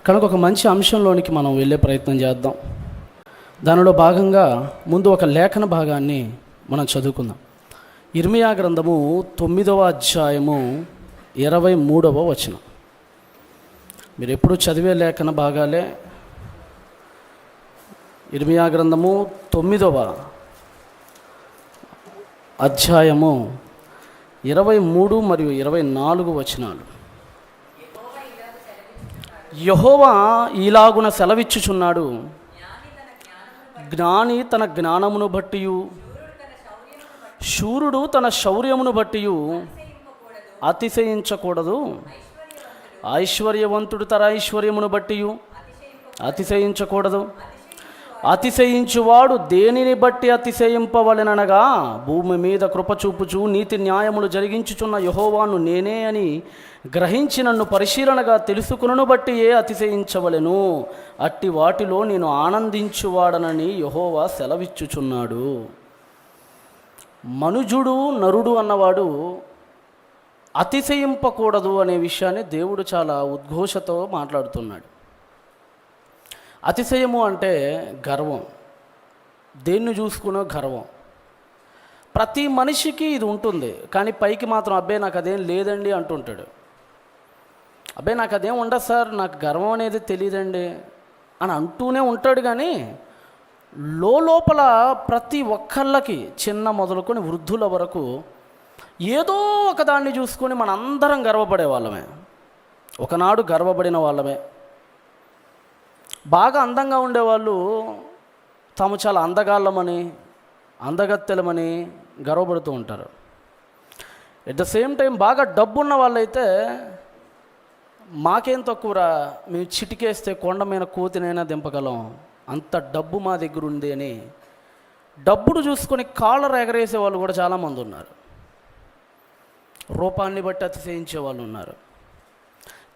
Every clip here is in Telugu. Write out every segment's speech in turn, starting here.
కనుక ఒక మంచి అంశంలోనికి మనం వెళ్ళే ప్రయత్నం చేద్దాం. దానిలో భాగంగా ముందు ఒక లేఖన భాగాన్ని మనం చదువుకుందాం. ఇర్మియా గ్రంథము 9వ అధ్యాయము 23వ వచనం. మీరు ఎప్పుడు చదివే లేఖన భాగాలే. ఇర్మియా గ్రంథము 9వ అధ్యాయము 23 మరియు 24 వచనాలు. యెహోవా ఈలాగున సెలవిచ్చుచున్నాడు, జ్ఞాని తన జ్ఞానమును బట్టియు శూరుడు తన శౌర్యమును బట్టియు అతిశయించకూడదు. ఐశ్వర్యవంతుడు తన ఐశ్వర్యమును బట్టియు అతిశయించకూడదు. అతిశయించువాడు దేనిని బట్టి అతిశయింపవలెననగా, భూమి మీద కృపచూపుచు నీతి న్యాయములు జరిగించుచున్న యెహోవాను నేనే అని గ్రహించి నన్ను పరిశీలనగా తెలుసుకునను బట్టి అతిశయించవలెను. అట్టి వాటిలో నేను ఆనందించువాడనని యెహోవా సెలవిచ్చుచున్నాడు. మనుజుడు నరుడు అన్నవాడు అతిశయింపకూడదు అనే విషయాన్ని దేవుడు చాలా ఉద్ఘోషతో మాట్లాడుతున్నాడు. అతిశయము అంటే గర్వం, దేన్ని చూసుకునే గర్వం. ప్రతి మనిషికి ఇది ఉంటుంది, కానీ పైకి మాత్రం అబ్బే నాకు అదేం లేదండి అంటుంటాడు. అబ్బే నాకు అదేం ఉండదు సార్, నాకు గర్వం అనేది తెలియదండి అని అంటూనే ఉంటాడు. కానీ లోపల ప్రతి ఒక్కళ్ళకి, చిన్న మొదలుకొని వృద్ధుల వరకు ఏదో ఒకదాన్ని చూసుకొని మనందరం గర్వపడే వాళ్ళమే, ఒకనాడు గర్వపడిన వాళ్ళమే. బాగా అందంగా ఉండేవాళ్ళు తాము చాలా అందగాళ్ళమని, అందగత్తెలమని గర్వపడుతూ ఉంటారు. ఎట్ ద సేమ్ టైం బాగా డబ్బున్న వాళ్ళైతే మాకేం తక్కువరా, మేము చిటికేస్తే కొండ మీద కోతినైనా దింపగలం, అంత డబ్బు మా దగ్గర ఉంది అని డబ్బును చూసుకొని కాళ్ళర్ ఎగరేసే వాళ్ళు కూడా చాలామంది ఉన్నారు. రూపాన్ని బట్టి అతిశయించే వాళ్ళు ఉన్నారు.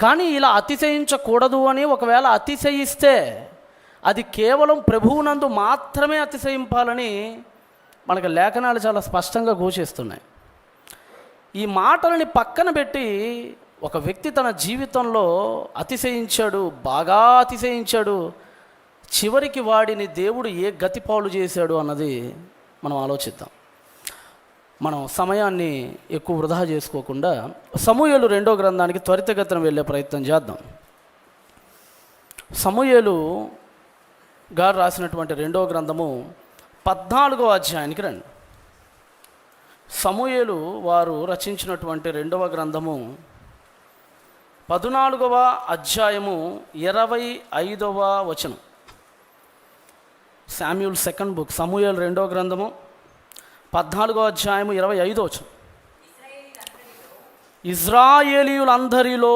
కానీ ఇలా అతిశయించకూడదు అని ఒకవేళ అతిశయిస్తే అది కేవలం ప్రభువునందు మాత్రమే అతిశయింపాలని మనకు లేఖనాలు చాలా స్పష్టంగా ఘోషిస్తున్నాయి. ఈ మాటలని పక్కన పెట్టి ఒక వ్యక్తి తన జీవితంలో అతిశయించాడు, బాగా అతిశయించాడు, చివరికి వాడిని దేవుడు ఏ గతిపాలు చేశాడు అన్నది మనం ఆలోచిద్దాం. మనం సమయాన్ని ఎక్కువ వృధా చేసుకోకుండా సమూయేలు 2వ గ్రంథానికి త్వరితగతిన వెళ్ళే ప్రయత్నం చేద్దాం. సమూయేలు గారు రాసినటువంటి 2వ గ్రంథము 14వ అధ్యాయానికి రండి. సమూయేలు వారు రచించినటువంటి 2వ గ్రంథము 14వ అధ్యాయము 25వ వచనం. శామ్యూల్ సెకండ్ బుక్, సమూయేలు 2వ గ్రంథము 14వ అధ్యాయము 25వ వచనం. ఇశ్రాయేలీయులందరిలో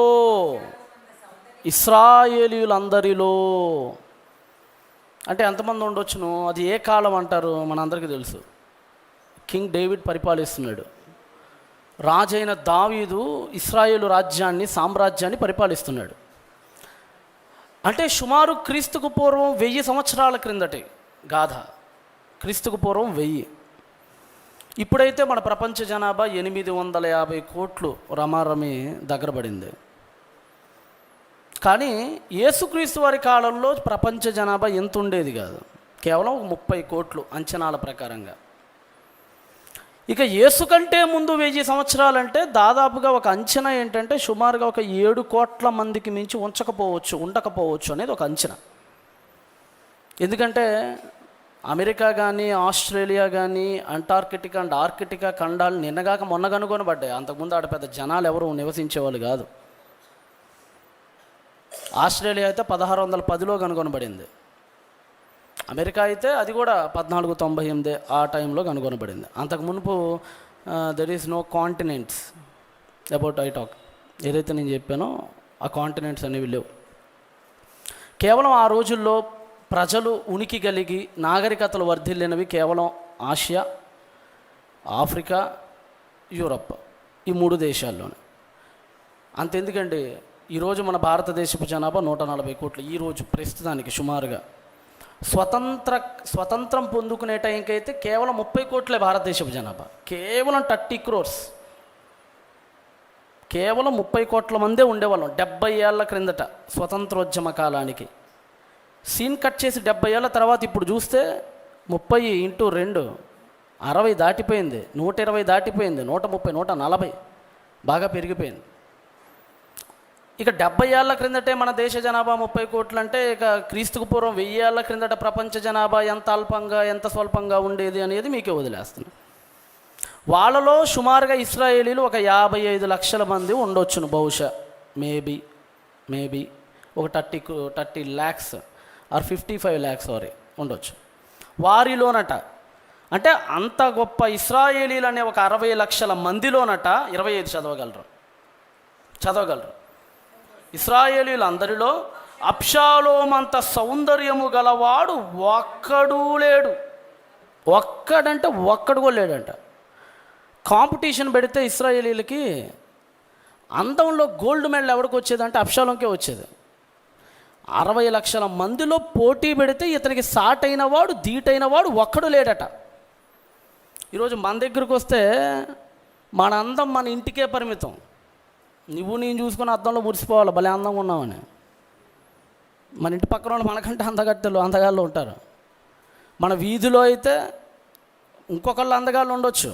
అంటే ఎంతమంది ఉండొచ్చును? అది ఏ కాలం అంటారు? మనందరికీ తెలుసు. కింగ్ డేవిడ్ పరిపాలిస్తున్నాడు. రాజైన దావీదు ఇశ్రాయేలు రాజ్యాన్ని, సామ్రాజ్యాన్ని పరిపాలిస్తున్నాడు. అంటే సుమారు క్రీస్తుకు పూర్వం 1000 సంవత్సరాల క్రిందటి గాథ. క్రీస్తుకు పూర్వం 1000. ఇప్పుడైతే మన ప్రపంచ జనాభా 850 కోట్లు రమారమి దగ్గర పడింది. కానీ యేసుక్రీస్తు వారి కాలంలో ప్రపంచ జనాభా ఎంత ఉండేది కాదు, కేవలం 30 కోట్లు అంచనాల ప్రకారంగా. ఇక యేసు కంటే ముందు 1000 సంవత్సరాలంటే దాదాపుగా ఒక అంచనా ఏంటంటే సుమారుగా ఒక 7 కోట్ల మందికి మించి ఉండకపోవచ్చు అనేది ఒక అంచనా. ఎందుకంటే అమెరికా కానీ, ఆస్ట్రేలియా కానీ, అంటార్కిటికా అండ్ ఆర్కిటికా ఖండాలు నిన్నగాక మొన్న కనుగొనబడ్డాయి. అంతకుముందు ఆడ పెద్ద జనాలు ఎవరు నివసించేవాళ్ళు కాదు. ఆస్ట్రేలియా అయితే 1610లో కనుగొనబడింది. అమెరికా అయితే అది కూడా 1498 ఆ టైంలో కనుగొనబడింది. అంతకు మునుపు there is no continents about I talk. ఏదైతే నేను చెప్పానో ఆ కాంటినెంట్స్ అనేవి లేవు. కేవలం ఆ రోజుల్లో ప్రజలు ఉనికి కలిగి నాగరికతలు వర్ధిల్లినవి కేవలం ఆసియా, ఆఫ్రికా, యూరప్, ఈ 3 దేశాల్లోనే. అంతెందుకండి, ఈరోజు మన భారతదేశపు జనాభా 140 కోట్లు. ఈరోజు ప్రస్తుతానికి సుమారుగా స్వతంత్రం పొందుకునే టైంకైతే కేవలం 30 కోట్లే భారతదేశపు జనాభా. కేవలం 30 crores, కేవలం 30 కోట్ల మందే ఉండేవాళ్ళం 70 ఏళ్ల క్రిందట స్వతంత్రోద్యమ కాలానికి. సీన్ కట్ చేసి 70 ఏళ్ళ తర్వాత ఇప్పుడు చూస్తే 30 × 2 60 దాటిపోయింది, 120 దాటిపోయింది, 130, 140 బాగా పెరిగిపోయింది. ఇక 70 ఏళ్ల క్రిందటే మన దేశ జనాభా 30 కోట్లు అంటే ఇక క్రీస్తుకు పూర్వం 1000 ఏళ్ల క్రిందట ప్రపంచ జనాభా ఎంత అల్పంగా ఎంత స్వల్పంగా ఉండేది అనేది మీకే వదిలేస్తున్నాను. వాళ్ళలో సుమారుగా ఇస్రాయేలీలు ఒక 55 లక్షల మంది ఉండొచ్చును బహుశా, మేబీ ఒక 30 lakhs ఆర్ 55 lakhs ఉండొచ్చు. వారిలోనట అంటే అంత గొప్ప ఇస్రాయేలీలు అనే ఒక 60 లక్షల మందిలోనట 25 చదవగలరు. ఇస్రాయేలీలు అందరిలో అబ్షాలోమంత సౌందర్యము గలవాడు ఒక్కడు లేడు. ఒక్కడంటే ఒక్కడు కూడా లేడంట. కాంపిటీషన్ పెడితే ఇస్రాయేలీలకి అందంలో గోల్డ్ మెడల్ ఎవరికి వచ్చేదంటే అబ్షాలోంకే వచ్చేది. 60 లక్షల మందిలో పోటీ పెడితే ఇతనికి సాటైన వాడు ధీటైన వాడు ఒక్కడు లేడట. ఈరోజు మన దగ్గరకు వస్తే మన అందం మన ఇంటికే పరిమితం. నువ్వు నేను చూసుకుని అద్దంలో మురిసిపోవాలి భలే అందంగా ఉన్నామని. మన ఇంటి పక్కన వాళ్ళు మనకంటే అందగాళ్ళు ఉంటారు. మన వీధిలో అయితే ఇంకొకళ్ళు అందగాళ్ళు ఉండొచ్చు.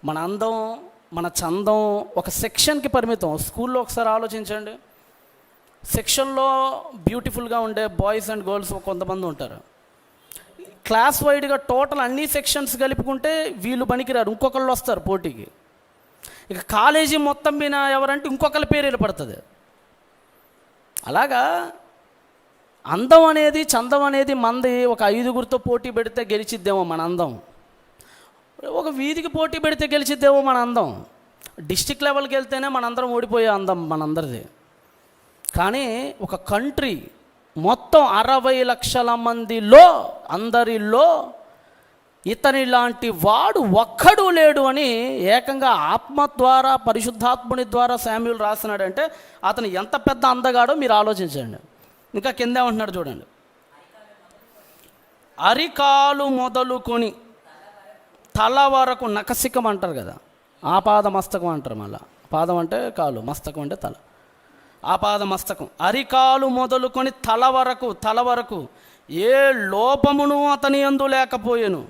మన అందం మన చందం ఒక సెక్షన్కి పరిమితం. స్కూల్లో ఒకసారి ఆలోచించండి, సెక్షన్లో బ్యూటిఫుల్గా ఉండే బాయ్స్ అండ్ గర్ల్స్ కొంతమంది ఉంటారు. క్లాస్ వైడ్గా టోటల్ అన్ని సెక్షన్స్ కలుపుకుంటే వీళ్ళు పనికిరారు, ఇంకొకళ్ళు వస్తారు పోటీకి. ఇక కాలేజీ మొత్తం మీద ఎవరంటే ఇంకొకళ్ళ పేరు వెళ్ళిపడుతుంది. అలాగా అందం అనేది చందం అనేది మంది ఒక 5గురితో పోటీ పెడితే గెలిచిద్దేమో మన అందం, ఒక వీధికి పోటీ పెడితే గెలిచిద్దేమో మన అందం, డిస్టిక్ లెవెల్కి వెళ్తేనే మనందరం ఓడిపోయే అందం మనందరిది. కానీ ఒక కంట్రీ మొత్తం 60 లక్షల మందిలో అందరిలో ఇతని లాంటి వాడు ఒక్కడు లేడు అని ఏకంగా ఆత్మ ద్వారా పరిశుద్ధాత్ముని ద్వారా శామ్యూల్ రాస్తున్నాడంటే అతను ఎంత పెద్ద అందగాడో మీరు ఆలోచించండి. ఇంకా కింద ఏమంటున్నాడు చూడండి, అరికాలు మొదలుకొని తల వరకు, నకసికం అంటారు కదా, ఆపాద మస్తకం అంటారు. మళ్ళీ పాదం అంటే కాలు, మస్తకం అంటే తల, ఆపాద మస్తకం. అరికాలు మొదలుకొని తల వరకు ఏ లోపమును అతని యందు లేకపోయేను.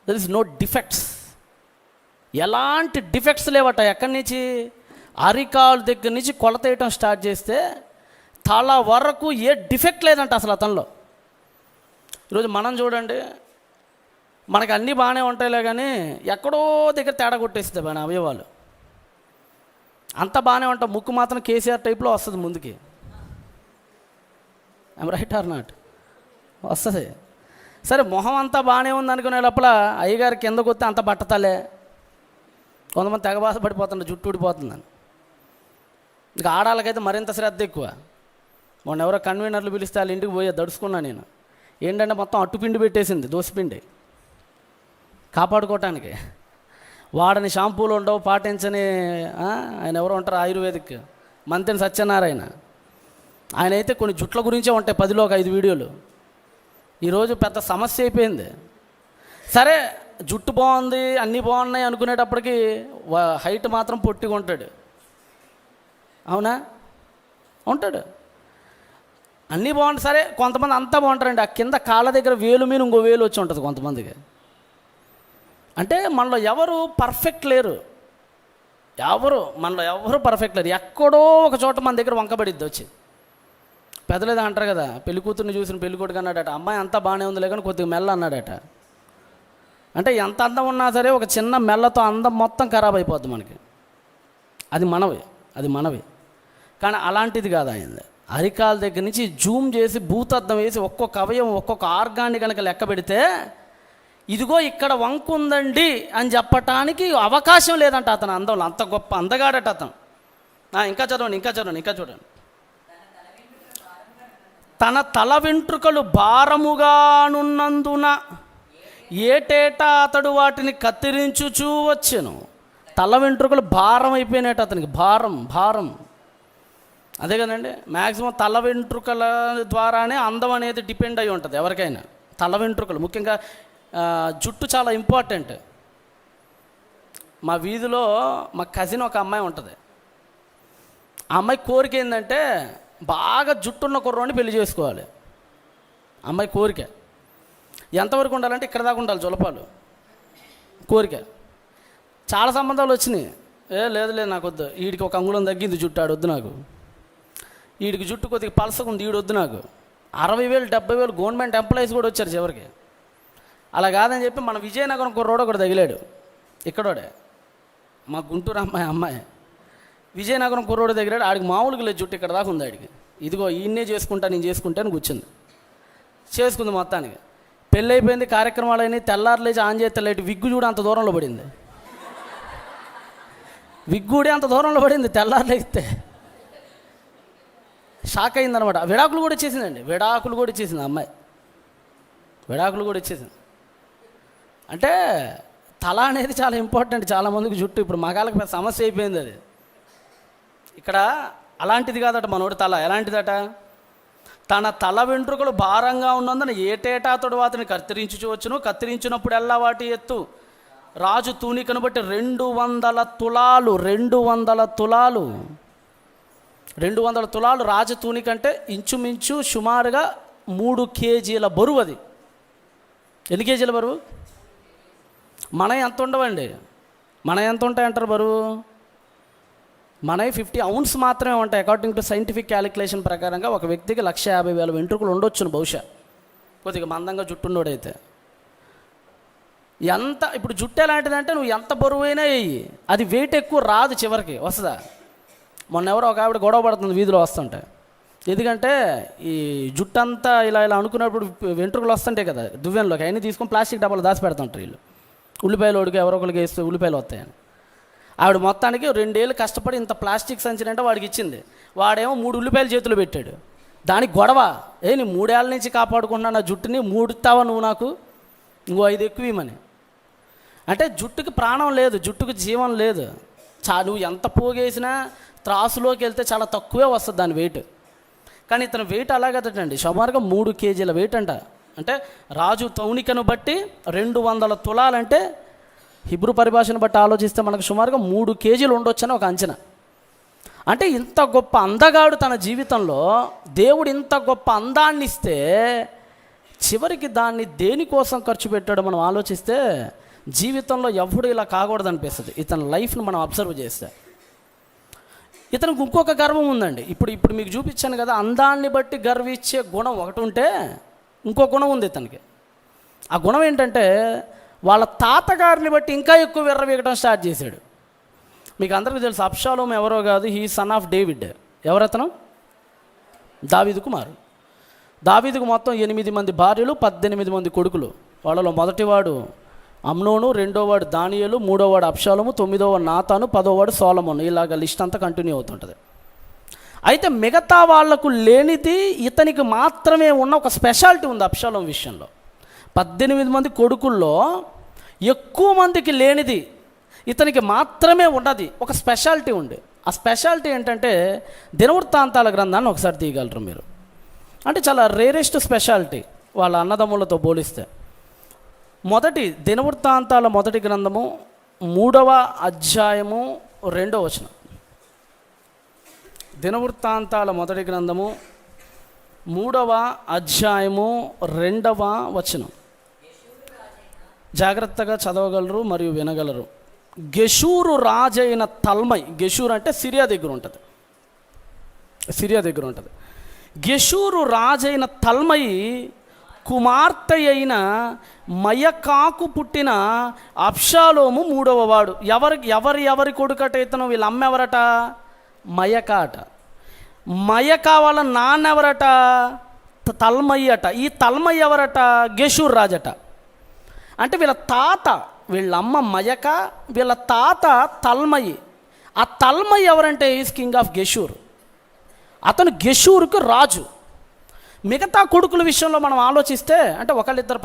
There is no defects. ఎలాంటి డిఫెక్ట్స్ లేవట. ఎక్కడి నుంచి? అరికాలు దగ్గర నుంచి కొలత వేయటం స్టార్ట్ చేస్తే తల వరకు ఏ డిఫెక్ట్ లేదంట అసలు అతనిలో. ఈరోజు మనం చూడండి, మనకు అన్నీ బాగానే ఉంటాయిలే కానీ ఎక్కడో దగ్గర తేడా కొట్టేస్తుంది మన అవయవాలు. అంత బాగానే ఉంటాం, ముక్కు మాత్రం కేసీఆర్ టైప్లో వస్తుంది ముందుకి. I'm right are not? వస్తుంది. సరే మొహం అంతా బాగానే ఉంది అనుకునే లోపల అయ్యగారి కిందకు వస్తే అంత బట్టతలే. కొంతమంది తెగ బాధపడిపోతుండే జుట్టు ఊడిపోతుందని. ఇంకా ఆడాలకైతే మరింత శ్రద్ధ ఎక్కువ. మొన్న ఎవరో కన్వీనర్లు పిలిస్తే వాళ్ళ ఇంటికి పోయే దడుచుకున్నా నేను. ఏంటంటే మొత్తం అట్టుపిండి పెట్టేసింది, దోశపిండి కాపాడుకోవటానికి. వాడని షాంపూలు ఉండవు, పాటించని ఆయన ఎవరో ఉంటారు ఆయుర్వేదిక్ మంత్రి సత్యనారాయణ. ఆయన అయితే కొన్ని జుట్ల గురించే ఉంటాయి 10లో ఒక 5 వీడియోలు. ఈరోజు పెద్ద సమస్య అయిపోయింది. సరే జుట్టు బాగుంది అన్నీ బాగున్నాయి అనుకునేటప్పటికి హైట్ మాత్రం పొట్టిగా ఉంటాడు. అవునా? ఉంటాడు. అన్నీ బాగుంటుంది. సరే కొంతమంది అంతా బాగుంటారండి, ఆ కింద కాళ్ళ దగ్గర వేలు మీద ఇంకో వేలు వచ్చి ఉంటుంది కొంతమందికి. అంటే మనలో ఎవరు పర్ఫెక్ట్ లేరు. మనలో ఎవరు పర్ఫెక్ట్ లేరు. ఎక్కడో ఒక చోట మన దగ్గర వంకబడిద్ది వచ్చి. పెద్దలేదా అంటారు కదా, పెళ్లి కూతుర్ని చూసిన పెళ్లి కొడుకు అన్నాడట, అమ్మాయి అంతా బాగానే ఉంది లేదని కొద్దిగా మెల్ల అన్నాడట. అంటే ఎంత అందం ఉన్నా సరే ఒక చిన్న మెల్లతో అందం మొత్తం ఖరాబ్ అయిపోద్ది మనకి. అది మనవి. కానీ అలాంటిది కాదు ఆయనది. అరికాల దగ్గర నుంచి జూమ్ చేసి భూతద్దం వేసి ఒక్కొక్క అవయవం ఒక్కొక్క ఆర్గాన్ని కనుక లెక్క పెడితే ఇదిగో ఇక్కడ వంకు ఉందండి అని చెప్పటానికి అవకాశం లేదంట అతను అందంలో. అంత గొప్ప అందగాడట అతను. ఇంకా చూడండి. తన తల వెంట్రుకలు భారముగానున్నందున ఏటేటా అతడు వాటిని కత్తిరించుచూ వచ్చెను. తల వెంట్రుకలు భారం అయిపోయినట్టు అతనికి. భారం అదే కదండి. మ్యాక్సిమం తల వెంట్రుకల ద్వారానే అందం అనేది డిపెండ్ అయి ఉంటుంది ఎవరికైనా. తల వెంట్రుకలు ముఖ్యంగా జుట్టు చాలా ఇంపార్టెంట్. మా వీధిలో మా కజిన్ ఒక అమ్మాయి ఉంటుంది. ఆ అమ్మాయి కోరిక ఏంటంటే బాగా జుట్టున్న కుర్రోని పెళ్లి చేసుకోవాలి. అమ్మాయి కోరిక ఎంతవరకు ఉండాలంటే ఇక్కడ దాకా ఉండాలి జులపాలు. కోరిక. చాలా సంబంధాలు వచ్చినాయి. లేదు నాకు వద్దు, వీడికి ఒక అంగుళం తగ్గింది జుట్టు, ఆడొద్దు నాకు, వీడికి జుట్టు కొద్దిగా పలసకుంది, ఈడొద్దు నాకు. 60,000 70,000 గవర్నమెంట్ ఎంప్లాయీస్ కూడా వచ్చారు చివరికి. అలా కాదని చెప్పి మన విజయనగరం కుర్రోడు ఒకటి తగిలాడు. ఇక్కడోడే మా గుంటూరు అమ్మాయి విజయనగరం కుర్రోడు తగిలాడు. ఆడికి మామూలుగా లేదు జుట్టు, ఇక్కడ దాకా ఉంది ఆడికి. ఇదిగో ఈయన్నే చేసుకుంటా, నేను చేసుకుంటాను కూర్చుంది. చేసుకుంది. మొత్తానికి పెళ్ళి అయిపోయింది, కార్యక్రమాలు అయినాయి. తెల్లారు లేచి ఆన్ చేస్తే లైట్ విగ్గు చూడ అంత దూరంలో పడింది. విగ్గుడే అంత దూరంలో పడింది తెల్లారు లేస్తే. షాక్ అయిందనమాట. విడాకులు కూడా ఇచ్చేసిందండి. విడాకులు కూడా ఇచ్చేసింది అమ్మాయి. విడాకులు కూడా ఇచ్చేసింది. అంటే తల అనేది చాలా ఇంపార్టెంట్ చాలామందికి. జుట్టు ఇప్పుడు మగాళ్ళకి పెద్ద సమస్య అయిపోయింది అది. ఇక్కడ అలాంటిది కాదట మనోడి తల. ఎలాంటిదట? తన తల వెంట్రుకలు భారంగా ఉన్నందున ఏటేటా తొడవాతిని కత్తిరించువచ్చును. కత్తిరించినప్పుడల్లా వాటి ఎత్తు రాజు తూనికను బట్టి 200 తులాలు. 200 తులాలు రాజు తూనిక అంటే ఇంచుమించు సుమారుగా 3 కేజీల బరువు. అది ఎన్ని కేజీల బరువు? మన ఎంత ఉండవండి. మన ఎంత ఉంటాయంటారు బరువు? మనవి 50 ounces మాత్రమే ఉంటాయి. అకార్డింగ్ టు సైంటిఫిక్ క్యాలిక్యులేషన్ ప్రకారంగా ఒక వ్యక్తికి 150,000 వెంట్రుకలు ఉండొచ్చును బహుశా, కొద్దిగా మందంగా జుట్టున్నోడైతే. ఎంత ఇప్పుడు జుట్టు ఎలాంటిదంటే నువ్వు ఎంత బరువైనా వేయి, అది వెయిట్ ఎక్కువ రాదు, చివరికి వస్తుందా? మొన్న ఎవరో ఒక ఆవిడ గొడవ పడుతుంది వీధిలో వస్తుంటే. ఎందుకంటే ఈ జుట్టు అంతా ఇలా అనుకున్నప్పుడు వెంట్రుకలు వస్తుంటాయి కదా దువ్వెనలోకి, అవన్నీ తీసుకొని ప్లాస్టిక్ డబ్బాలు దాచి పెడుతుంటారు వీళ్ళు. ఉల్లిపాయలు ఉడికి ఎవరో ఒకరికి వేస్తే ఉల్లిపాయలు వస్తాయని. ఆవిడ మొత్తానికి 2 ఏళ్ళు కష్టపడి ఇంత ప్లాస్టిక్ సంచినంటే వాడికి ఇచ్చింది. వాడేమో 3 ఉల్లిపాయలు చేతిలో పెట్టాడు. దానికి గొడవ. నీ 3 ఏళ్ళ నుంచి కాపాడుకుంటున్నా నా జుట్టుని, 3 ఇస్తావా నువ్వు నాకు, ఇంకో 5 ఎక్కువ ఇవ్వమని. అంటే జుట్టుకి ప్రాణం లేదు, జుట్టుకి జీవం లేదు. నువ్వు ఎంత పోగేసినా త్రాసులోకి వెళ్తే చాలా తక్కువే వస్తుంది దాని వెయిట్. కానీ ఇతను వెయిట్ అలాగేటండి, సుమారుగా 3 కేజీల వెయిట్ అంట. అంటే రాజు తౌనికను బట్టి 200 తులాలంటే హిబ్రూ పరిభాషను బట్టి ఆలోచిస్తే మనకు సుమారుగా 3 కేజీలు ఉండొచ్చని ఒక అంచనా. అంటే ఇంత గొప్ప అందగాడు తన జీవితంలో దేవుడు ఇంత గొప్ప అందాన్ని ఇస్తే చివరికి దాన్ని దేనికోసం ఖర్చు పెట్టాడో మనం ఆలోచిస్తే జీవితంలో ఎవడు ఇలా కాకూడదు అనిపిస్తుంది. ఇతని లైఫ్ను మనం అబ్జర్వ్ చేస్తే ఇతనికి ఇంకొక గర్వం ఉందండి. ఇప్పుడు మీకు చూపించాను కదా, అందాన్ని బట్టి గర్వించే గుణం ఒకటి ఉంటే ఇంకో గుణం ఉంది ఇతనికి. ఆ గుణం ఏంటంటే వాళ్ళ తాతగారిని బట్టి ఇంకా ఎక్కువ విర్రవీగడం స్టార్ట్ చేశాడు. మీకు అందరికీ తెలుసు అబ్షాలోము ఎవరో కాదు, హీ సన్ ఆఫ్ డేవిడ్. ఎవరతను? దావీదు కుమారు. దావీదుకు మొత్తం 8 మంది భార్యలు, 18 మంది కొడుకులు. వాళ్ళలో మొదటివాడు అమ్నోను, రెండోవాడు దానియేలు, మూడోవాడు అబ్షాలోము, 9వ నాతాను, 10వ సొలొమోను. ఇలాగ లిస్ట్ అంతా కంటిన్యూ అవుతుంటుంది. అయితే మిగతా వాళ్లకు లేనిది ఇతనికి మాత్రమే ఉన్న ఒక స్పెషాలిటీ ఉంది అబ్షాలోము విషయంలో. 18 మంది కొడుకుల్లో ఎక్కువ మందికి లేనిది ఇతనికి మాత్రమే ఉన్నది, ఒక స్పెషాలిటీ ఉంది. ఆ స్పెషాలిటీ ఏంటంటే దినవృత్తాంతాల గ్రంథాన్ని ఒకసారి తీయగలరు మీరు. అంటే చాలా రేరెస్ట్ స్పెషాలిటీ వాళ్ళ అన్నదమ్ములతో పోలిస్తే. దినవృత్తాంతాల మొదటి గ్రంథము 3వ అధ్యాయము 2వ వచనం. దినవృత్తాంతాల మొదటి గ్రంథము 3వ అధ్యాయము 2వ వచనం. జాగ్రత్తగా చదవగలరు మరియు వినగలరు. గెషూరు రాజైన తల్మై. గెషూర్ అంటే సిరియా దగ్గర ఉంటుంది. గెషూరు రాజైన తల్మై కుమార్తె అయిన మయకాకు పుట్టిన అబ్షాలోము 3వ వాడు. ఎవరి కొడుకట ఇతను? వీళ్ళ అమ్మ ఎవరట? మయకా అట. మయకా వాళ్ళ నాన్న ఎవరట? తల్మయ్య అట. ఈ తల్మయ్య ఎవరట? గెషూర్ రాజట. అంటే వీళ్ళ తాత, వీళ్ళ అమ్మ మయక, వీళ్ళ తాత తల్మయి. ఆ తల్మయి ఎవరంటే ఈజ్ కింగ్ ఆఫ్ గెషూర్. అతను గెషూరుకు రాజు. మిగతా కొడుకుల విషయంలో మనం ఆలోచిస్తే, అంటే ఒకళ్ళిద్దరు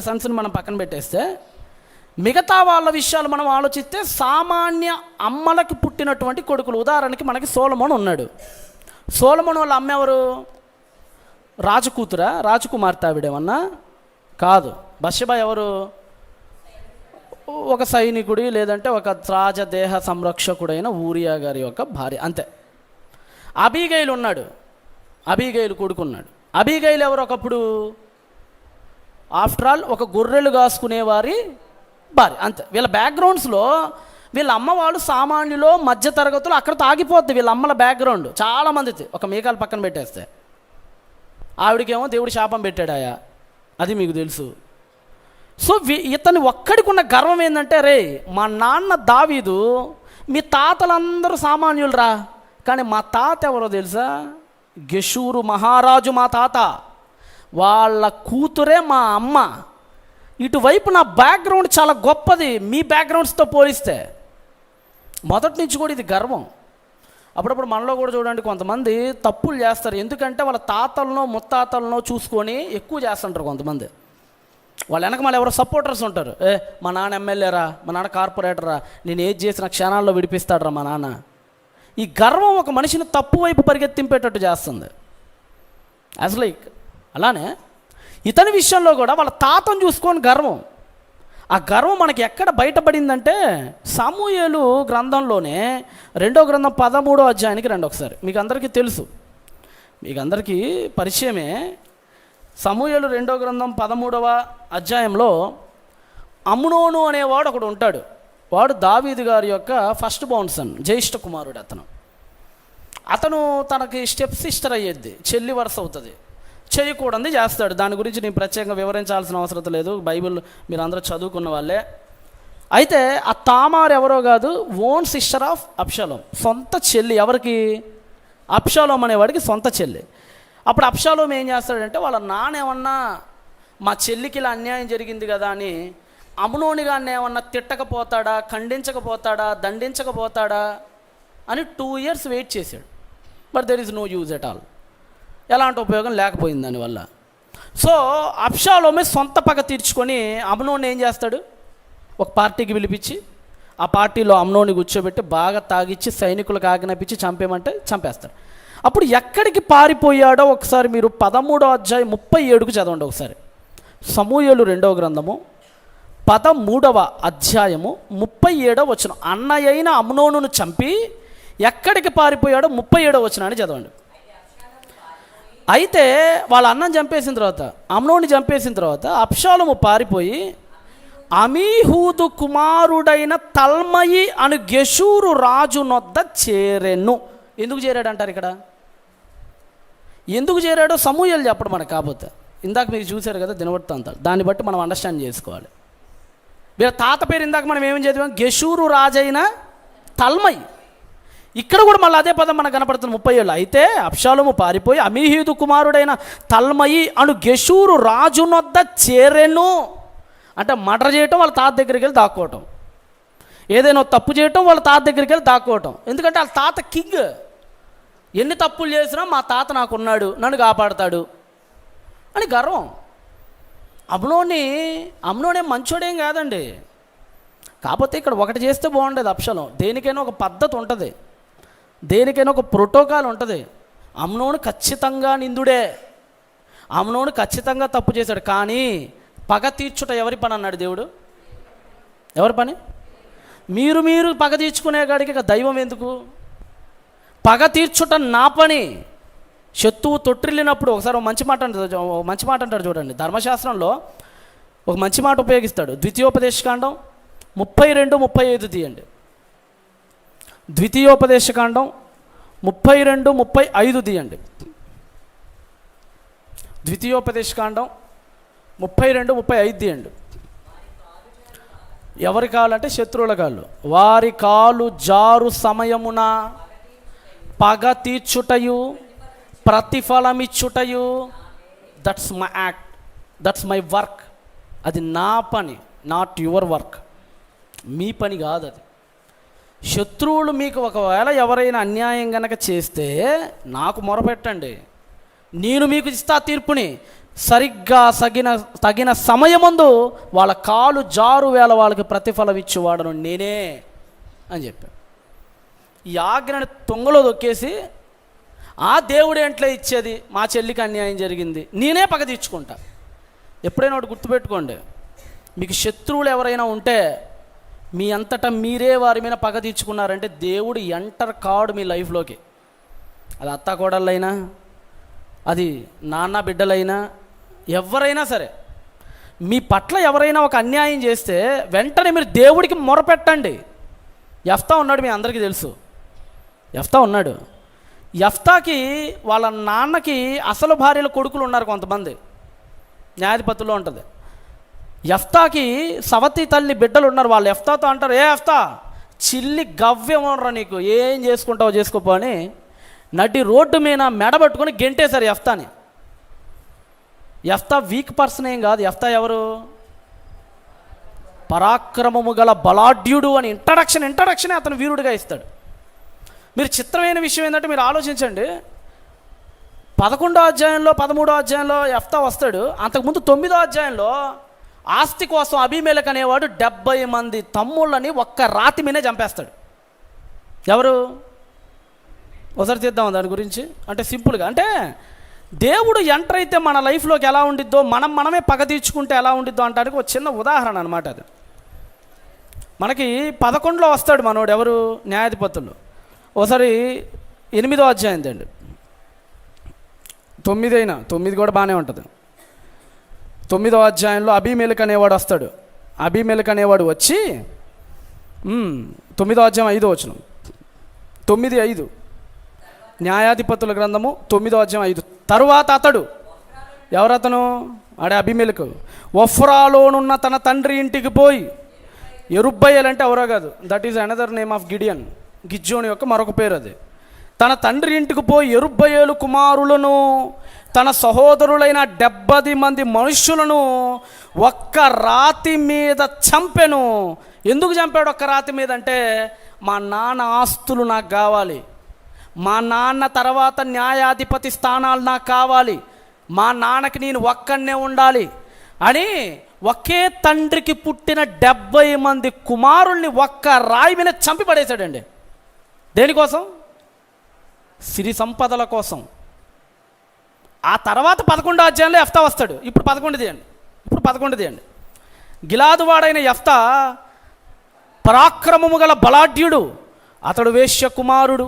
సన్స్ని మనం పక్కన పెట్టేస్తే మిగతా వాళ్ళ విషయాలు మనం ఆలోచిస్తే సామాన్య అమ్మలకి పుట్టినటువంటి కొడుకులు. ఉదాహరణకి మనకి సొలొమోను ఉన్నాడు. సొలొమోను వాళ్ళ అమ్మ ఎవరు? రాజకూతురా? రాజకుమార్తె ఆవిడేమన్నా కాదు. బత్షెబ ఎవరు? ఒక సైనికుడి లేదంటే ఒక రాజదేహ సంరక్షకుడైన ఊరియా గారి యొక్క భార్య, అంతే. అబీగైలు ఉన్నాడు, అబీగైలు కొడుకున్నాడు. అబీగైలు ఎవరు? ఒకప్పుడు ఆఫ్టర్ ఆల్ ఒక గొర్రెలు కాసుకునేవారి భార్య, అంతే. వీళ్ళ బ్యాక్గ్రౌండ్స్లో వీళ్ళ అమ్మ వాళ్ళు సామాన్యులో మధ్య తరగతులు అక్కడ తాగిపోద్ది. వీళ్ళ అమ్మల బ్యాక్గ్రౌండ్ చాలామందిది ఒక మేకాలు పక్కన పెట్టేస్తే. ఆవిడకేమో దేవుడు శాపం పెట్టాడాయా, అది మీకు తెలుసు. సో ఇతని ఒక్కడికి ఉన్న గర్వం ఏంటంటే, రే మా నాన్న దావీదు, మీ తాతలందరూ సామాన్యులు రా, కానీ మా తాత ఎవరో తెలుసా? గెషూరు మహారాజు మా తాత, వాళ్ళ కూతురే మా అమ్మ. ఇటువైపు నా బ్యాక్గ్రౌండ్ చాలా గొప్పది మీ బ్యాక్గ్రౌండ్స్తో పోలిస్తే. మొదటి నుంచి కూడా ఇది గర్వం. అప్పుడప్పుడు మనలో కూడా చూడండి, కొంతమంది తప్పులు చేస్తారు. ఎందుకంటే వాళ్ళ తాతలనో ముత్తాతలనో చూసుకొని ఎక్కువ చేస్తుంటారు కొంతమంది. వాళ్ళ వెనక మళ్ళీ ఎవరో సపోర్టర్స్ ఉంటారు. మా నాన్న ఎమ్మెల్యేరా, మా నాన్న కార్పొరేటరా, నేను ఏది చేసిన క్షణాల్లో విడిపిస్తాడరా మా నాన్న. ఈ గర్వం ఒక మనిషిని తప్పు వైపు పరిగెత్తింపేటట్టు చేస్తుంది. యాజ్ లైక్ అలానే ఇతని విషయంలో కూడా వాళ్ళ తాతను చూసుకొని గర్వం. ఆ గర్వం మనకి ఎక్కడ బయటపడిందంటే సమూయేలు గ్రంథంలోనే 2వ గ్రంథం 13వ అధ్యాయానికి రండి ఒకసారి. మీకు అందరికీ తెలుసు, మీకు అందరికీ పరిచయమే. సమూయేలు 2వ గ్రంథం 13వ అధ్యాయంలో అమ్నోను అనేవాడు ఒకడు ఉంటాడు. వాడు దావీదు గారి యొక్క ఫస్ట్ బౌండ్ సన్, జ్యేష్ఠ కుమారుడు. అతను తనకి స్టెప్ సిస్టర్ అయ్యేది, చెల్లి వరుస అవుతుంది. చేయకూడదు చేస్తాడు. దాని గురించి నేను ప్రత్యేకంగా వివరించాల్సిన అవసరం లేదు, బైబిల్ మీరు అందరూ చదువుకున్న వాళ్ళే. అయితే ఆ తామార్ ఎవరో కాదు, ఓన్ సిస్టర్ ఆఫ్ అబ్షాలోం, సొంత చెల్లి. ఎవరికి? అబ్షాలోం అనేవాడికి సొంత చెల్లి. అప్పుడు అబ్షాలోం ఏం చేస్తాడంటే, వాళ్ళ నాన్న ఏమన్నా మా చెల్లికి ఇలా అన్యాయం జరిగింది కదా అని అమ్నోని గారిని ఏమన్నా తిట్టకపోతాడా, ఖండించకపోతాడా, దండించకపోతాడా అని 2 years వెయిట్ చేశాడు. But there is no use at all. ఎలాంటి ఉపయోగం లేకపోయింది దానివల్ల. సో అబ్షాలోమే సొంత పగ తీర్చుకొని అమ్నోని ఏం చేస్తాడు, ఒక పార్టీకి పిలిపించి ఆ పార్టీలో అమ్నోని కూర్చోబెట్టి బాగా తాగిచ్చి సైనికులకు ఆజ్ఞాపించి చంపేమంటే చంపేస్తాడు. అప్పుడు ఎక్కడికి పారిపోయాడో ఒకసారి మీరు 13వ అధ్యాయం 37కు చదవండి ఒకసారి. సమూయేలు 2వ గ్రంథము 13వ అధ్యాయము 37వ వచనం. అన్నయ్యైన అమ్నోనును చంపి ఎక్కడికి పారిపోయాడో 37వ వచనాన్ని చదవండి. అయితే వాళ్ళ అన్నం చంపేసిన తర్వాత, అమ్నోని చంపేసిన తర్వాత అబ్షాలోము పారిపోయి అమీహూదు కుమారుడైన తల్మయి అను గెషూరు రాజు నొద్ద చేరెను. ఎందుకు చేరాడు అంటారు ఇక్కడ? ఎందుకు చేరాడో సమూయేలు చెప్పడం మనకు. కాకపోతే ఇందాక మీరు చూశారు కదా దినవృత్తాంతాలు, దాన్ని బట్టి మనం అండర్స్టాండ్ చేసుకోవాలి. వీళ్ళ తాత పేరు ఇందాక మనం ఏమని చదివాం? గెషూరు రాజైన తల్మయి. ఇక్కడ కూడా మళ్ళీ అదే పదం మనకు కనపడుతుంది 37. అయితే అబ్షాలోము పారిపోయి అమీహూదు కుమారుడైన తల్మయి అను గెషూరు రాజు నొద్ద చేరెను. అంటే మర్డర్ చేయటం, వాళ్ళ తాత దగ్గరికి వెళ్ళి దాక్కోవటం, ఏదైనా తప్పు చేయటం, వాళ్ళ తాత దగ్గరికి వెళ్ళి దాక్కోవటం. ఎందుకంటే వాళ్ళ తాత కింగ్. ఎన్ని తప్పులు చేసినా మా తాత నాకున్నాడు, నన్ను కాపాడతాడు అని గర్వం. అమ్నోనే మంచోడేం కాదండి. కాకపోతే ఇక్కడ ఒకటి చేస్తే బాగుండేది అబ్షాలోం. దేనికైనా ఒక పద్ధతి ఉంటుంది, దేనికైనా ఒక ప్రోటోకాల్ ఉంటుంది. అమ్నోను ఖచ్చితంగా నిందుడే, అమ్నోను ఖచ్చితంగా తప్పు చేశాడు. కానీ పగ తీర్చుట ఎవరి పని అన్నాడు దేవుడు? ఎవరి పని? మీరు పగ తీర్చుకునే కాడికి ఇక దైవం ఎందుకు? పగ తీర్చుట నా పని. శత్రువు తొట్టిల్లినప్పుడు ఒకసారి ఒక మంచి మాట అంటాడు చూడండి. ధర్మశాస్త్రంలో ఒక మంచి మాట ఉపయోగిస్తాడు. ద్వితీయోపదేశకాండం 32-35 తీయండి. ద్వితీయోపదేశకాండం 32-35 తీయండి. ద్వితీయోపదేశకాండం 32-35 తీయండి. ఎవరి కాలంటే శత్రువుల కాళ్ళు. వారి కాలు జారు సమయమున పగ తీర్చుటయు ప్రతిఫలమిచ్చుటయు, that's my act, that's my work. అది నా పని, నాట్ యువర్ వర్క్. మీ పని కాదు అది. శత్రువులు మీకు ఒకవేళ ఎవరైనా అన్యాయం గనక చేస్తే నాకు మొరపెట్టండి, నేను మీకు ఇస్తా తీర్పుని. సరిగ్గా తగిన సమయమందు వాళ్ళ కాలు జారు వేళ వాళ్ళకి ప్రతిఫలం ఇచ్చేవాడను నేనే అని చెప్పాను. ఈ ఆజ్ఞని తొంగలో దొక్కేసి ఆ దేవుడే ఎంట్లో ఇచ్చేది, మా చెల్లికి అన్యాయం జరిగింది, నేనే పగ తీర్చుకుంటా. ఎప్పుడైనా ఒకటి గుర్తుపెట్టుకోండి, మీకు శత్రువులు ఎవరైనా ఉంటే మీ అంతటా మీరే వారి మీద పగ తీర్చుకున్నారంటే దేవుడు ఎంటర్ కాడు మీ లైఫ్లోకి. అది అత్త కోడళ్ళైనా, అది నాన్న బిడ్డలైనా, ఎవరైనా సరే మీ పట్ల ఎవరైనా ఒక అన్యాయం చేస్తే వెంటనే మీరు దేవుడికి మొరపెట్టండి. యెఫ్తా ఉన్నాడు, మీ అందరికీ తెలుసు. యెఫ్తా ఉన్నాడు. యెఫ్తాకి వాళ్ళ నాన్నకి అసలు భార్యల కొడుకులు ఉన్నారు కొంతమంది, న్యాయాధిపతుల్లో ఉంటుంది. యెఫ్తాకి సవతి తల్లి బిడ్డలు ఉన్నారు. వాళ్ళు యెఫ్తాతో అంటారు, ఏ యెఫ్తా చిల్లి గవ్యం ఉండరా నీకు, ఏం చేసుకుంటావో చేసుకోపో అని నడి రోడ్డు మీద మెడబట్టుకొని గెంటేశారు యెఫ్తాని. యెఫ్తా వీక్ పర్సన్ ఏం కాదు. యెఫ్తా ఎవరు? పరాక్రమము గల బలాఢ్యుడు అని ఇంట్రడక్షనే అతను వీరుడిగా ఇస్తాడు. మీరు చిత్రమైన విషయం ఏంటంటే, మీరు ఆలోచించండి, 11వ అధ్యాయంలో 13వ అధ్యాయంలో యెఫ్తా వస్తాడు. అంతకుముందు 9వ అధ్యాయంలో ఆస్తి కోసం అబీమెలెకు అనేవాడు 70 మంది తమ్ముళ్ళని ఒక్క రాతి మీదే చంపేస్తాడు. ఎవరు? ఒకసారి తీద్దాం దాని గురించి. అంటే సింపుల్గా, అంటే దేవుడు ఎంటర్ అయితే మన లైఫ్లోకి ఎలా ఉండిద్దో, మనమే పగ తీర్చుకుంటే ఎలా ఉండిద్దో అంటానికి ఒక చిన్న ఉదాహరణ అనమాట అది. మనకి 11లో వస్తాడు మనోడు, ఎవరు? న్యాయాధిపతులు. ఒకసారి 8వ అధ్యాయం అండి, 9 కూడా బాగానే ఉంటుంది. 9వ అధ్యాయంలో అబీమెలెకు అనేవాడు వస్తాడు. అబీమెలెకు అనేవాడు వచ్చి 9వ అధ్యాయం 5వ వచనం, 9:5 న్యాయాధిపతుల గ్రంథము 9వ అధ్యాయం 5. తరువాత అతడు, ఎవరతను? ఆడే అబీమెలెకు, ఒఫ్రాలోనున్న తన తండ్రి ఇంటికి పోయి, యెరుబ్బయలు అంటే ఎవరో కాదు, that is another name of Gideon, గిజ్జోని యొక్క మరొక పేరు అది. తన తండ్రి ఇంటికి పోయి యెరుబ్బయలు కుమారులను, తన సహోదరులైన 70 మంది మనుష్యులను ఒక్క రాతి మీద చంపెను. ఎందుకు చంపాడు ఒక్క రాతి మీద అంటే, మా నాన్న ఆస్తులు నాకు కావాలి, మా నాన్న తర్వాత న్యాయాధిపతి స్థానాలు నాకు కావాలి, మా నాన్నకి నేను ఒక్కనే ఉండాలి అని ఒకే తండ్రికి పుట్టిన 70 మంది కుమారుల్ని ఒక్క రాయి మీద చంపి పడేశాడండి. దేనికోసం? సిరి సంపదల కోసం. ఆ తర్వాత 11వ అధ్యాయంలో యెఫ్తా వస్తాడు. ఇప్పుడు 11 తీయండి. గిలాదు వాడైన యెఫ్తా పరాక్రమము గల బలాఢ్యుడు, అతడు వేశ్య కుమారుడు.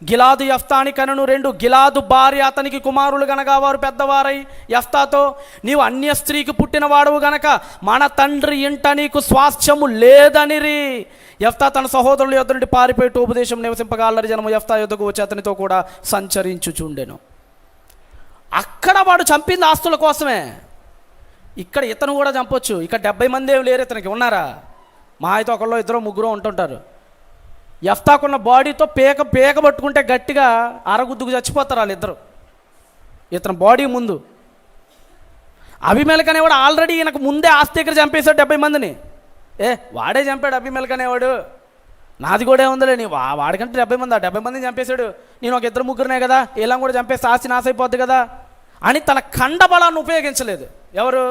గిలాదు యెఫ్తాని కనను 2 గిలాదు భార్య అతనికి కుమారులు గనక వారు పెద్దవారై యెఫ్తాతో, నీవు అన్య స్త్రీకి పుట్టిన వాడవు గనక మన తండ్రి ఇంట నీకు స్వాస్థ్యము లేదనిరి. యెఫ్తా తన సహోదరుల యొద్ద నుండి పారిపోయి టోబు దేశం నివసింపగా అల్లరి జనము యెఫ్తా యొద్దకు వచ్చి అతనితో కూడా సంచరించుచుండెను. అక్కడ వాడు చంపింది ఆస్తుల కోసమే. ఇక్కడ ఇతను కూడా చంపొచ్చు. ఇక్కడ 70 మంది ఏమి లేరు ఇతనికి, ఉన్నారా? మా అయితే ఒకళ్ళు ఇద్దరు ముగ్గురు ఉంటుంటారు. యెఫ్తాకున్న బాడీతో పేక పట్టుకుంటే గట్టిగా అరగుద్దుకు చచ్చిపోతారు వాళ్ళిద్దరు. ఇతని బాడీ ముందు అబీమెలెకు అనేవాడు ఆల్రెడీ ఈయనకు ముందే ఆస్తి దగ్గర చంపేశాడు 70 మందిని. వాడే చంపాడు అబీమెలెకు అనేవాడు, నాది కూడా ఏముందిలే, నీ వాడికంటే 70 మంది, ఆ 70 మందిని చంపేశాడు, నేను ఒక 2-3 కదా, ఇలా కూడా చంపేస్తే ఆస్తి నాశైపోద్ది కదా అని తన కండబలాన్ని ఉపయోగించలేదు. ఎవరు?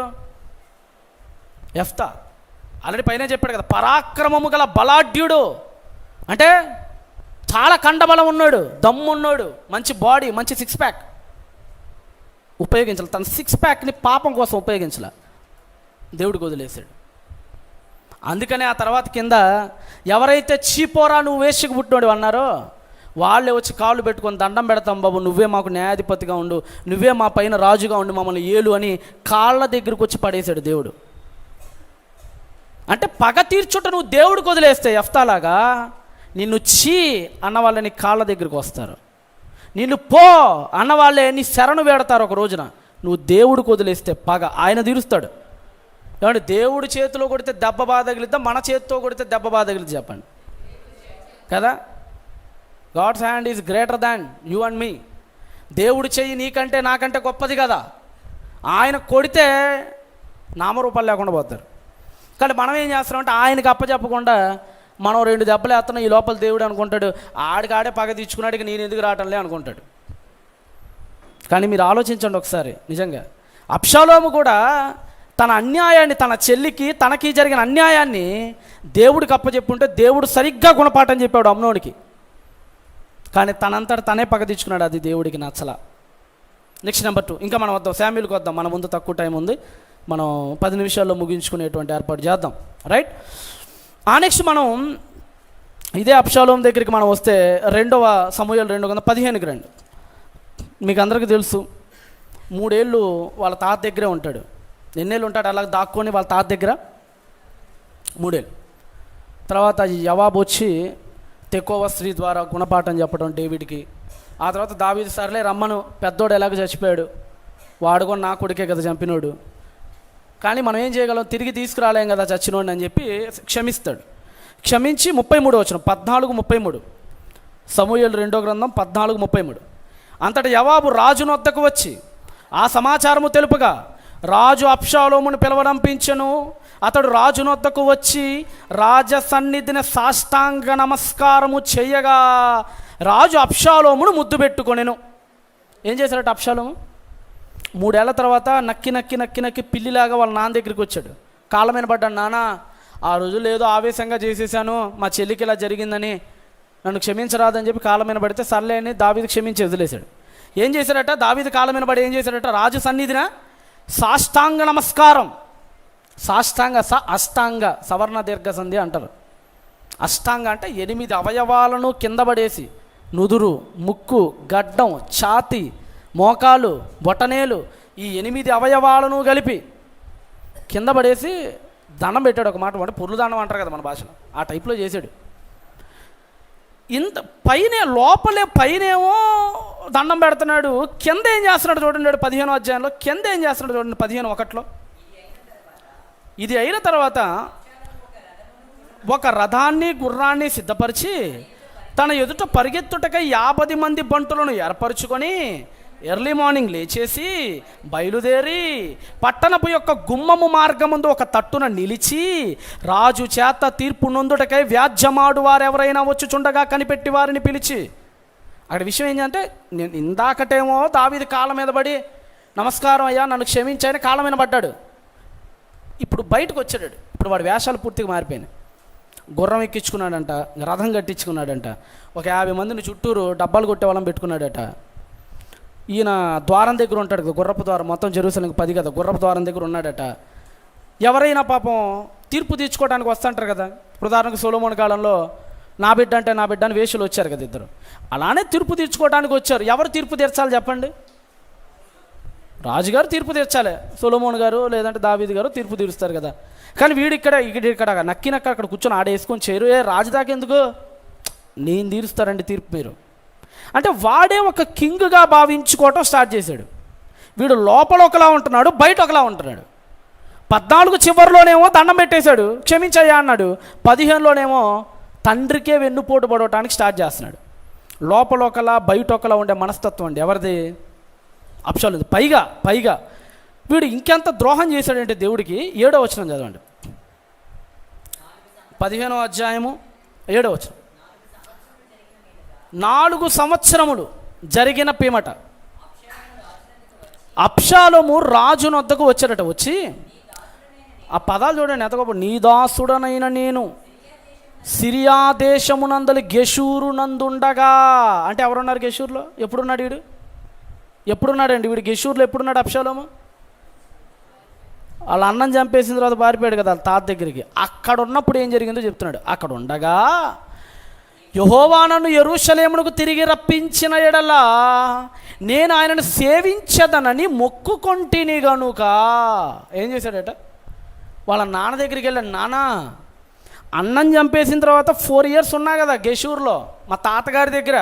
యెఫ్తా. ఆల్రెడీ పైన చెప్పాడు కదా, పరాక్రమము గల బలాఢ్యుడు అంటే చాలా కండబలం ఉన్నాడు, దమ్మున్నాడు, మంచి బాడీ, మంచి 6 ప్యాక్ ఉపయోగించాలి. తన 6 ప్యాక్ని పాపం కోసం ఉపయోగించాల, దేవుడికి వదిలేశాడు. అందుకనే ఆ తర్వాత కింద ఎవరైతే చీపోరా నువ్వు వేశ్యకు పుట్టినోడు అన్నారో వాళ్ళే వచ్చి కాళ్ళు పెట్టుకొని దండం పెడతాం బాబు, నువ్వే మాకు న్యాయాధిపతిగా ఉండు, నువ్వే మా పైన రాజుగా ఉండు, మమ్మల్ని ఏలు అని కాళ్ళ దగ్గరకు వచ్చి పడేశాడు దేవుడు. అంటే పగ తీర్చుట నువ్వు దేవుడికి వదిలేస్తే యెఫ్తాలాగా, నిన్ను చీ అన్న వాళ్ళని కాళ్ళ దగ్గరికి వస్తారు, నిన్ను పో అన్న వాళ్ళే నీ శరణు వేడతారు. ఒక రోజున నువ్వు దేవుడికి వదిలేస్తే పగ ఆయన తీరుస్తాడు. ఏమంటే దేవుడి చేతిలో కొడితే దెబ్బ బాధ తగిలిద్దాం, మన చేతితో కొడితే దెబ్బ బాధ తగిలిద్ది చెప్పండి కదా? God's hand is greater than you and me. దేవుడి చెయ్యి నీకంటే నాకంటే గొప్పది కదా. ఆయన కొడితే నామరూపాలు లేకుండా పోతారు. కానీ మనం ఏం చేస్తామంటే ఆయనకి అప్పచెప్పకుండా మనం 2 దెబ్బలు వేస్తున్నాం, ఈ లోపల దేవుడు అనుకుంటాడు ఆడికాడే పగ తీర్చుకున్నాడు, ఇక నేను ఎందుకు రావటంలే అనుకుంటాడు. కానీ మీరు ఆలోచించండి ఒకసారి, నిజంగా అబ్షాలోము కూడా తన అన్యాయాన్ని, తన చెల్లికి తనకి జరిగిన అన్యాయాన్ని దేవుడికి అప్పచెప్పుంటే దేవుడు సరిగ్గా గుణపాఠం చెప్పాడు అమ్నోనికి. కానీ తనంతట తనే పగ తీర్చుకున్నాడు, అది దేవుడికి నచ్చల. నెక్స్ట్ నెంబర్ 2, ఇంకా మనం వద్దాం, శామ్యూల్కి వద్దాం. మన ముందు తక్కువ టైం ఉంది, మనం 10 నిమిషాల్లో ముగించుకునేటువంటి ఏర్పాటు చేద్దాం. రైట్, నెక్స్ట్ మనం ఇదే అబ్షాలోము దగ్గరికి మనం వస్తే 2వ సమూయేలు 2:15కి రండి. మీకు అందరికీ తెలుసు, 3 ఏళ్ళు వాళ్ళ తాత దగ్గరే ఉంటాడు. ఎన్నేళ్ళు ఉంటాడు అలా దాక్కొని వాళ్ళ తాత దగ్గర? 3 ఏళ్ళు. తర్వాత యవాబు వచ్చి తెకోవ స్త్రీ ద్వారా గుణపాఠం చెప్పడం డేవిడ్కి. ఆ తర్వాత దావీదు సర్లే రమ్మను, పెద్దోడు ఎలాగ చచ్చిపోయాడు, వాడు కూడా నా కొడుకే కదా చంపినోడు, కానీ మనం ఏం చేయగలం, తిరిగి తీసుకురాలేం కదా చచ్చినోడిని అని చెప్పి క్షమిస్తాడు. క్షమించి 33 వచనం 14:33 సమూయేలు 2వ గ్రంథం 14:33 అంతటి యవాబు రాజును వద్దకు వచ్చి ఆ సమాచారము తెలుపగా రాజు అబ్షాలోమును పిలవడంపించెను. అతడు రాజును వద్దకు వచ్చి రాజ సన్నిధిని సాష్టాంగ నమస్కారము చేయగా రాజు అబ్షాలోమును ముద్దు పెట్టుకొనెను. ఏం చేశాడట అబ్షాలోము? 3 ఏళ్ల తర్వాత నక్కి నక్కి నక్కి నక్కి పిల్లిలాగా వాళ్ళ నాన్న దగ్గరికి వచ్చాడు. కాళ్ళ మీద పడ్డాడు, నాన్న ఆ రోజుల్లో ఏదో ఆవేశంగా చేసేసాను, మా చెల్లికి ఇలా జరిగిందని నన్ను క్షమించరాదని చెప్పి కాళ్ళ మీద పడితే సర్లే అని దావీదు క్షమించి వదిలేశాడు. ఏం చేశాడట? దావీదు కాళ్ళ మీద పడి ఏం చేశాడట? రాజు సన్నిధిన సాష్టాంగ నమస్కారం. సాష్టాంగ అష్టాంగ సవర్ణ దీర్ఘ సంధి అంటారు. అష్టాంగ అంటే 8 అవయవాలను కింద పడేసి నుదురు, ముక్కు, గడ్డం, ఛాతి, మోకాలు, బొటనేలు ఈ 8 అవయవాలను కలిపి కింద పడేసి దండం పెట్టాడు. ఒక మాట అంటే పొర్లు దండం అంటారు కదా మన భాషలో, ఆ టైప్లో చేశాడు. ఇంత లోపలే పైనేమో దండం పెడుతున్నాడు, కింద ఏం చేస్తున్నాడు చూడండి. 15వ అధ్యాయంలో కింద ఏం చేస్తున్నాడు చూడండి. 15:1 ఇది అయిన తర్వాత ఒక రథాన్ని గుర్రాన్ని సిద్ధపరిచి తన ఎదుట పరిగెత్తుటకై 50 మంది బంటులను ఏర్పరచుకొని ఎర్లీ మార్నింగ్ లేచేసి బయలుదేరి పట్టణపు యొక్క గుమ్మము మార్గముందు ఒక తట్టున నిలిచి రాజు చేత తీర్పు నొందుటకై వ్యాజ్యమాడు వారెవరైనా వచ్చుచుండగా కనిపెట్టి వారిని పిలిచి. అక్కడ విషయం ఏంటంటే, నేను ఇందాకటేమో దావీదు కాళ్ళ మీద పడి నమస్కారం అయ్యా నన్ను క్షమించాయని కాళ్ళ మీద పడ్డాడు. ఇప్పుడు బయటకు వచ్చాడు. ఇప్పుడు వాడి వేషాలు పూర్తిగా మారిపోయినాయి. గుర్రం ఎక్కించుకున్నాడంట, రథం కట్టించుకున్నాడంట, ఒక 50 మందిని చుట్టూరు డబ్బాలు కొట్టే వాళ్ళని పెట్టుకున్నాడట. ఈయన ద్వారం దగ్గర ఉంటాడు కదా, గుర్రపు ద్వారం, మొత్తం జెరూసలేంకి 10 కదా, గుర్రపు ద్వారం దగ్గర ఉన్నాడట. ఎవరైనా పాపం తీర్పు తీర్చుకోవడానికి వస్తుంటారు కదా, ఉదాహరణకు సొలొమోను కాలంలో నా బిడ్డ అంటే నా బిడ్డ అని వేషులు వచ్చారు కదా ఇద్దరు, అలానే తీర్పు తీర్చుకోవడానికి వచ్చారు. ఎవరు తీర్పు తీర్చాలి చెప్పండి? రాజుగారు తీర్పు తీర్చాలి, సొలొమోను గారు లేదంటే దావీదు గారు తీర్పు తీరుస్తారు కదా. కానీ వీడిక్కడ నక్కినక్క అక్కడ కూర్చొని ఆడేసుకొని చేరు, రాజు దాకా ఎందుకు, నేను తీరుస్తారండి తీర్పు మీరు అంటే. వాడే ఒక కింగ్గా భావించుకోవటం స్టార్ట్ చేశాడు. వీడు లోపల ఒకలా ఉంటున్నాడు, బయట ఒకలా ఉంటున్నాడు. 14 చివరిలోనేమో దండం పెట్టేశాడు, క్షమించయ్యా అన్నాడు. 15లోనేమో తండ్రికే వెన్నుపోటు పడవటానికి స్టార్ట్ చేస్తున్నాడు. లోపల ఒకలా బయట ఒకలా ఉండే మనస్తత్వం అండి ఎవరిది? అబ్షాలోము. పైగా వీడు ఇంకెంత ద్రోహం చేశాడంటే దేవుడికి. 7వ వచనం చదవండి, 15వ అధ్యాయము 7వ వచనం. 4 సంవత్సరములు జరిగిన పిమ్మట అబ్షాలోము రాజు వద్దకు వచ్చాడట. వచ్చి ఆ పదాలు చూడండి ఎంత గొప్ప. నీ దాసుడనైన నేను సిరియా దేశమునందలి గెషూరు నందుండగా. అంటే ఎవరున్నారు గెషూర్లో? ఎప్పుడున్నాడు వీడు? ఎప్పుడున్నాడండి వీడు గెషూర్లో? ఎప్పుడున్నాడు అబ్షాలోము? వాళ్ళ అన్నం చంపేసిన తర్వాత పారిపోయాడు కదా వాళ్ళ తాత దగ్గరికి. అక్కడ ఉన్నప్పుడు ఏం జరిగిందో చెప్తున్నాడు. అక్కడ ఉండగా యెహోవా నన్ను యెరూషలేమునకు తిరిగి రప్పించిన ఎడల నేను ఆయనను సేవించదనని మొక్కుకొంటిని గనుక. ఏం చేశాడట? వాళ్ళ నాన్న దగ్గరికి వెళ్ళాడు. నాన్న, అన్నం చంపేసిన తర్వాత 4 years ఉన్నా కదా గెషూర్లో మా తాతగారి దగ్గర,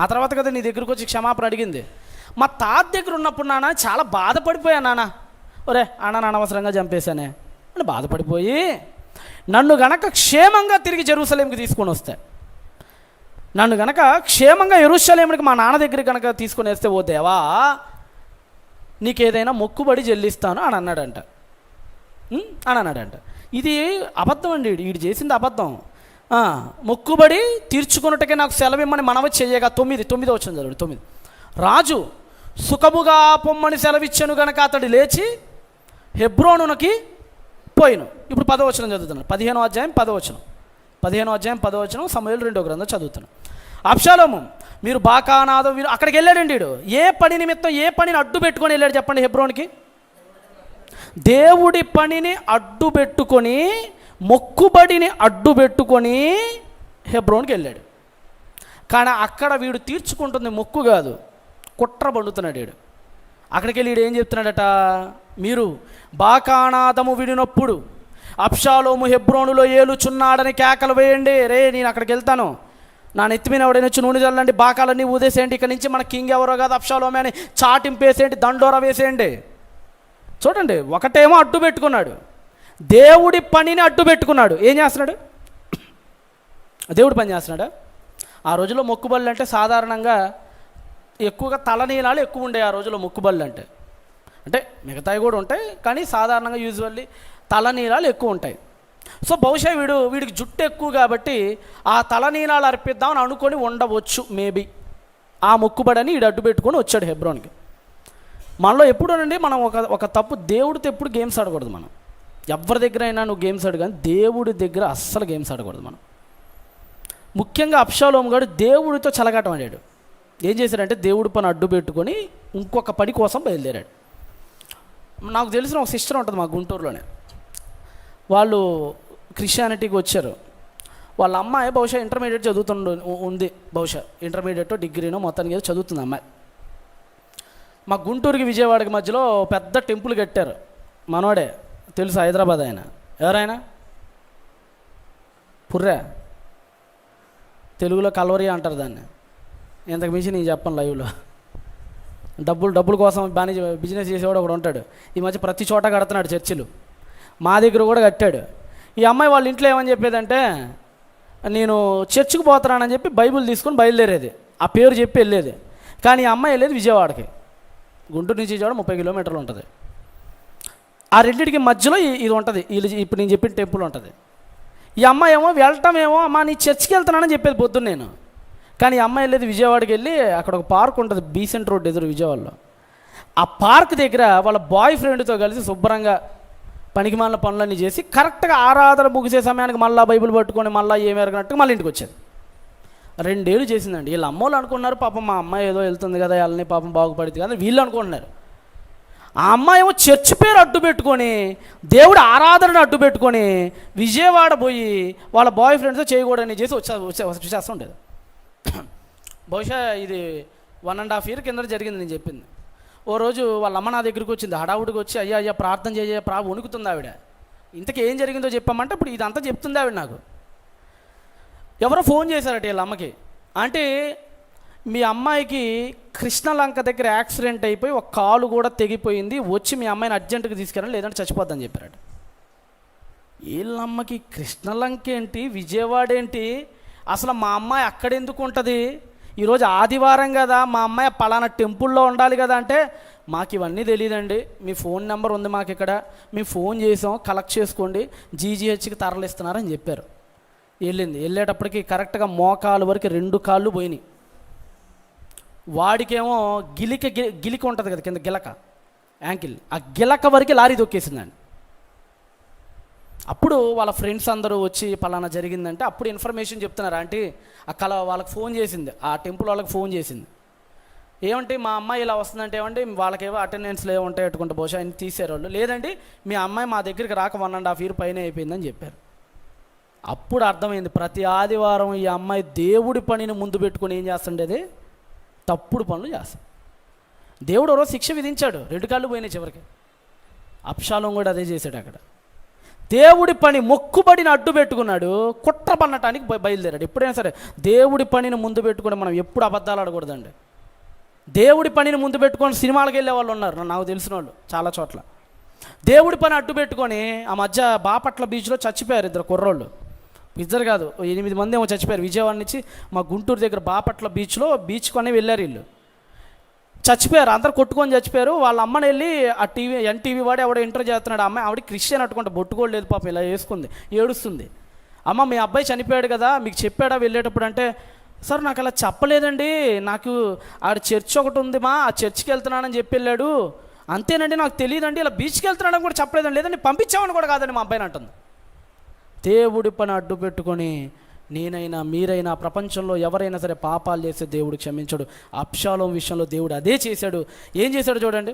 ఆ తర్వాత కదా నీ దగ్గరకు వచ్చి క్షమాపణ అడిగింది. మా తాత దగ్గర ఉన్నప్పుడు నాన్న చాలా బాధపడిపోయా. నాన్న ఒరే అన్న అనవసరంగా చంపేశానే అని బాధపడిపోయి నన్ను గనక క్షేమంగా తిరిగి జెరూసలేంకి తీసుకొని వస్తే, నన్ను గనక క్షేమంగా యెరూషలేముకి మా నాన్న దగ్గరికి కనుక తీసుకొని వేస్తే, ఓ దేవా నీకేదైనా మొక్కుబడి చెల్లిస్తాను అని అన్నాడంట. ఇది అబద్ధం అండి, వీడు చేసింది అబద్ధం. మొక్కుబడి తీర్చుకున్నట్టుగా నాకు సెలవిమ్మని మనవి చేయగా 9వ వచనం చదువు. 9 రాజు సుఖముగా పొమ్మని సెలవిచ్చాను గనక అతడు లేచి హెబ్రోనునకి పోయిను. ఇప్పుడు 10వ వచనం చదువుతున్నాను. 15వ అధ్యాయం 10వ వచనం. 15వ అధ్యాయం 10వ వచనం సమూయేలు 2వ గ్రంథం చదువుతున్నాను. అబ్షాలోము మీరు బాకానాదో అక్కడికి వెళ్ళాడండి. వీడు ఏ పని నిమిత్తం ఏ పనిని అడ్డు పెట్టుకొని వెళ్ళాడు చెప్పండి? హెబ్రోన్కి దేవుడి పనిని అడ్డు పెట్టుకొని మొక్కుబడిని అడ్డు పెట్టుకొని హెబ్రోన్కి వెళ్ళాడు. కానీ అక్కడ వీడు తీర్చుకుంటుంది మొక్కు కాదు, కుట్ర పండుతున్నాడు వీడు. అక్కడికి వెళ్ళి వీడు ఏం చెప్తున్నాడట, మీరు బాకానాదము విడినప్పుడు అబ్షాలోము హెబ్రోనులో ఏలుచున్నాడని కేకలు వేయండి. రే నేను అక్కడికి వెళ్తాను, నా నెత్తి మీద ఎవడైనా వచ్చి నూనె చల్లండి, బాకాలన్నీ ఊదేసేయండి, ఇక్కడ నుంచి మన కింగ్ ఎవరో కాదు అబ్షాలోమే అని చాటింపేసేయండి, దండోర వేసేయండి. చూడండి, ఒకటేమో అడ్డు పెట్టుకున్నాడు, దేవుడి పనిని అడ్డు పెట్టుకున్నాడు. ఏం చేస్తున్నాడు? దేవుడి పని చేస్తున్నాడా? ఆ రోజుల్లో మొక్కుబళ్ళు అంటే సాధారణంగా ఎక్కువగా తలనీలాలు ఎక్కువ ఉండే. ఆ రోజుల్లో మొక్కుబళ్ళు అంటే మిగతావి కూడా ఉంటాయి, కానీ సాధారణంగా యూజువల్లీ తలనీలాలు ఎక్కువ ఉంటాయి. సో బహుశా వీడికి జుట్టు ఎక్కువ కాబట్టి ఆ తలనీలాలు అర్పిద్దామని అనుకొని ఉండవచ్చు మేబీ. ఆ మొక్కుబడని వీడు అడ్డు పెట్టుకొని వచ్చాడు హెబ్రోన్కి. మనలో ఎప్పుడోనండి మనం ఒక తప్పు, దేవుడితో ఎప్పుడు గేమ్స్ ఆడకూడదు. మనం ఎవరి దగ్గర అయినా నువ్వు గేమ్స్ ఆడు, కానీ దేవుడి దగ్గర అస్సలు గేమ్స్ ఆడకూడదు మనం. ముఖ్యంగా అబ్షాలోము గారు దేవుడితో చలగాటం ఆడాడు. ఏం చేశాడంటే దేవుడి పని అడ్డు పెట్టుకొని ఇంకొక పని కోసం బయలుదేరాడు. నాకు తెలిసిన ఒక సిస్టర్ ఉంటుంది మా గుంటూరులోనే, వాళ్ళు క్రిస్టియానిటీకి వచ్చారు. వాళ్ళ అమ్మాయి బహుశా ఇంటర్మీడియట్ ఉంది, బహుశా ఇంటర్మీడియట్ డిగ్రీనో మొత్తానికి ఏదో చదువుతుంది అమ్మాయి. మా గుంటూరుకి విజయవాడకి మధ్యలో పెద్ద టెంపుల్ కట్టారు. మనోడే తెలుసు, హైదరాబాద్ ఆయన. ఎవరైనా పుర్రా, తెలుగులో కల్వరి అంటారు దాన్ని. ఇంతకు మించి నేను చెప్పను లైవ్లో. డబ్బుల కోసం బాగా బిజినెస్ చేసేవాడు ఒకడు ఉంటాడు. ఈ మధ్య ప్రతి చోట కడుతున్నాడు చర్చిలు. మా దగ్గర కూడా కట్టాడు. ఈ అమ్మాయి వాళ్ళ ఇంట్లో ఏమని చెప్పేదంటే, నేను చర్చికి పోతున్నానని చెప్పి బైబిల్ తీసుకొని బయలుదేరేది, ఆ పేరు చెప్పి వెళ్ళేది. కానీ ఈ అమ్మాయి వెళ్ళేది విజయవాడకి. గుంటూరు నుంచి విజయవాడ 30 కిలోమీటర్లు ఉంటుంది. ఆ రెండింటికి మధ్యలో ఇది ఉంటుంది, ఇప్పుడు నేను చెప్పిన టెంపుల్ ఉంటుంది. ఈ అమ్మాయి ఏమో వెళ్ళటమేమో, అమ్మా నీ చర్చికి వెళ్తున్నానని చెప్పేది పొద్దున్న నేను. కానీ ఈ అమ్మాయి వెళ్ళేది విజయవాడకి వెళ్ళి అక్కడ ఒక పార్క్ ఉంటుంది, బీసెంట్ రోడ్ ఎదురు విజయవాడలో. ఆ పార్క్ దగ్గర వాళ్ళ బాయ్ ఫ్రెండ్తో కలిసి శుభ్రంగా పనికిమాలిన పనులన్నీ చేసి కరెక్ట్గా ఆరాధన ముగిసే సమయానికి మళ్ళీ బైబిల్ పట్టుకొని మళ్ళీ ఏమి ఎరగనట్టు మళ్ళీ ఇంటికి వచ్చేది. 2 ఏళ్ళు చేసిందండి. వీళ్ళ అమ్మోళ్ళు అనుకున్నారు పాపం మా అమ్మాయి ఏదో వెళ్తుంది కదా, వాళ్ళని పాపం బాగుపడుతుంది కదా వీళ్ళు అనుకుంటున్నారు. ఆ అమ్మాయి ఏమో చర్చ్ పేరు అడ్డు పెట్టుకొని, దేవుడు ఆరాధనను అడ్డు పెట్టుకొని విజయవాడ పోయి వాళ్ళ బాయ్ ఫ్రెండ్స్తో చేయకూడని చేసి వచ్చేస్తుండేది. బహుశా ఇది 1.5 year కింద జరిగింది నేను చెప్పింది. ఓ రోజు వాళ్ళ అమ్మ నా దగ్గరికి వచ్చింది, హడావుడికి వచ్చి, అయ్యా ప్రార్థన చేయ వణుకుతుంది ఆవిడ. ఇంతకీ ఏం జరిగిందో చెప్పామంటే ఇప్పుడు ఇదంతా చెప్తుంది ఆవిడ నాకు. ఎవరో ఫోన్ చేశారట వీళ్ళ అమ్మకి, అంటే మీ అమ్మాయికి కృష్ణలంక దగ్గర యాక్సిడెంట్ అయిపోయి ఒక కాలు కూడా తెగిపోయింది, వచ్చి మీ అమ్మాయిని అర్జెంటుగా తీసుకెళ్ళండి లేదంటే చచ్చిపోద్దని చెప్పారట. వీళ్ళమ్మకి కృష్ణలంక ఏంటి, విజయవాడ ఏంటి, అసలు మా అమ్మాయి అక్కడెందుకు ఉంటుంది, ఈరోజు ఆదివారం కదా, మా అమ్మాయి పలానా టెంపుల్లో ఉండాలి కదా అంటే, మాకు ఇవన్నీ తెలియదండి, మీ ఫోన్ నెంబర్ ఉంది మాకు ఇక్కడ, మేము ఫోన్ చేసాం కలెక్ట్ చేసుకోండి, జీజీహెచ్కి తరలిస్తున్నారని చెప్పారు. వెళ్ళేటప్పటికి కరెక్ట్గా మోకాలు వరకు 2 కాళ్ళు పోయినాయి. వాడికేమో గిలిక ఉంటుంది కదా కింద గిలక, యాంకిల్, ఆ గిలక వరకు లారీ దొక్కేసిందండి. అప్పుడు వాళ్ళ ఫ్రెండ్స్ అందరూ వచ్చి పలానా జరిగిందంటే అప్పుడు ఇన్ఫర్మేషన్ చెప్తున్నారు. అంటే వాళ్ళకి ఫోన్ చేసింది, ఆ టెంపుల్ వాళ్ళకి ఫోన్ చేసింది. ఏమంటే మా అమ్మాయి ఇలా వస్తుందంటే ఏమంటే వాళ్ళకేవో అటెండెన్స్లు ఏమో ఉంటాయి పెట్టుకుంటే బహుశా ఆయన తీసారు వాళ్ళు, లేదండి మీ అమ్మాయి మా దగ్గరికి రాక 1.5 year పైన అయిపోయిందని చెప్పారు. అప్పుడు అర్థమైంది, ప్రతి ఆదివారం ఈ అమ్మాయి దేవుడి పనిని ముందు పెట్టుకొని ఏం చేస్తుండేది, తప్పుడు పనులు చేస్తాడు. దేవుడు ఎవరో శిక్ష విధించాడు, 2 కాళ్ళు పోయినాయి చివరికి. అబ్షాలోము కూడా అదే చేశాడు. అక్కడ దేవుడి పని మొక్కుబడిని అడ్డు పెట్టుకున్నాడు, కుట్ర పన్నటానికి బయలుదేరాడు. ఎప్పుడైనా సరే దేవుడి పనిని ముందు పెట్టుకుని మనం ఎప్పుడు అబద్ధాలు ఆడకూడదండి. దేవుడి పనిని ముందు పెట్టుకొని సినిమాలకు వెళ్ళే వాళ్ళు ఉన్నారు, నాకు తెలిసిన వాళ్ళు చాలా చోట్ల. దేవుడి పని అడ్డు పెట్టుకొని ఆ మధ్య బాపట్ల బీచ్లో చచ్చిపోయారు 2 కుర్రోళ్ళు. 2 కాదు 8 మంది ఏమో చచ్చిపోయారు. విజయవాడ నుంచి మా గుంటూరు దగ్గర బాపట్ల బీచ్ కొనే వెళ్ళారు వీళ్ళు, చచ్చిపోయారు. అందరు కొట్టుకొని చచ్చిపోయారు. వాళ్ళ అమ్మని వెళ్ళి ఆ ఎన్టీవీ వాడు ఎవడో ఇంటర్వ్యూ చేస్తున్నాడు. అమ్మాయి ఆవిడ క్రిస్టియన్ అట్టుకుంటే బొట్టుకోలేదు పాపం, ఇలా వేసుకుంది, ఏడుస్తుంది. అమ్మ మీ అబ్బాయి చనిపోయాడు కదా మీకు చెప్పాడా వెళ్ళేటప్పుడు అంటే, సార్ నాకు అలా చెప్పలేదండి, నాకు ఆడ చర్చ్ ఒకటి ఉంది మా, ఆ చర్చ్కి వెళ్తున్నానని చెప్పి వెళ్ళాడు, అంతేనండి నాకు తెలియదండి, ఇలా బీచ్కి వెళ్తున్నాడని కూడా చెప్పలేదండి, లేదండి పంపించామని కూడా కాదండి మా అబ్బాయిని అంటుంది. దేవుడి పని అడ్డు పెట్టుకొని నేనైనా మీరైనా ప్రపంచంలో ఎవరైనా సరే పాపాలు చేస్తే దేవుడు క్షమించడు. అబ్షాలోము విషయంలో దేవుడు అదే చేశాడు. ఏం చేశాడు చూడండి,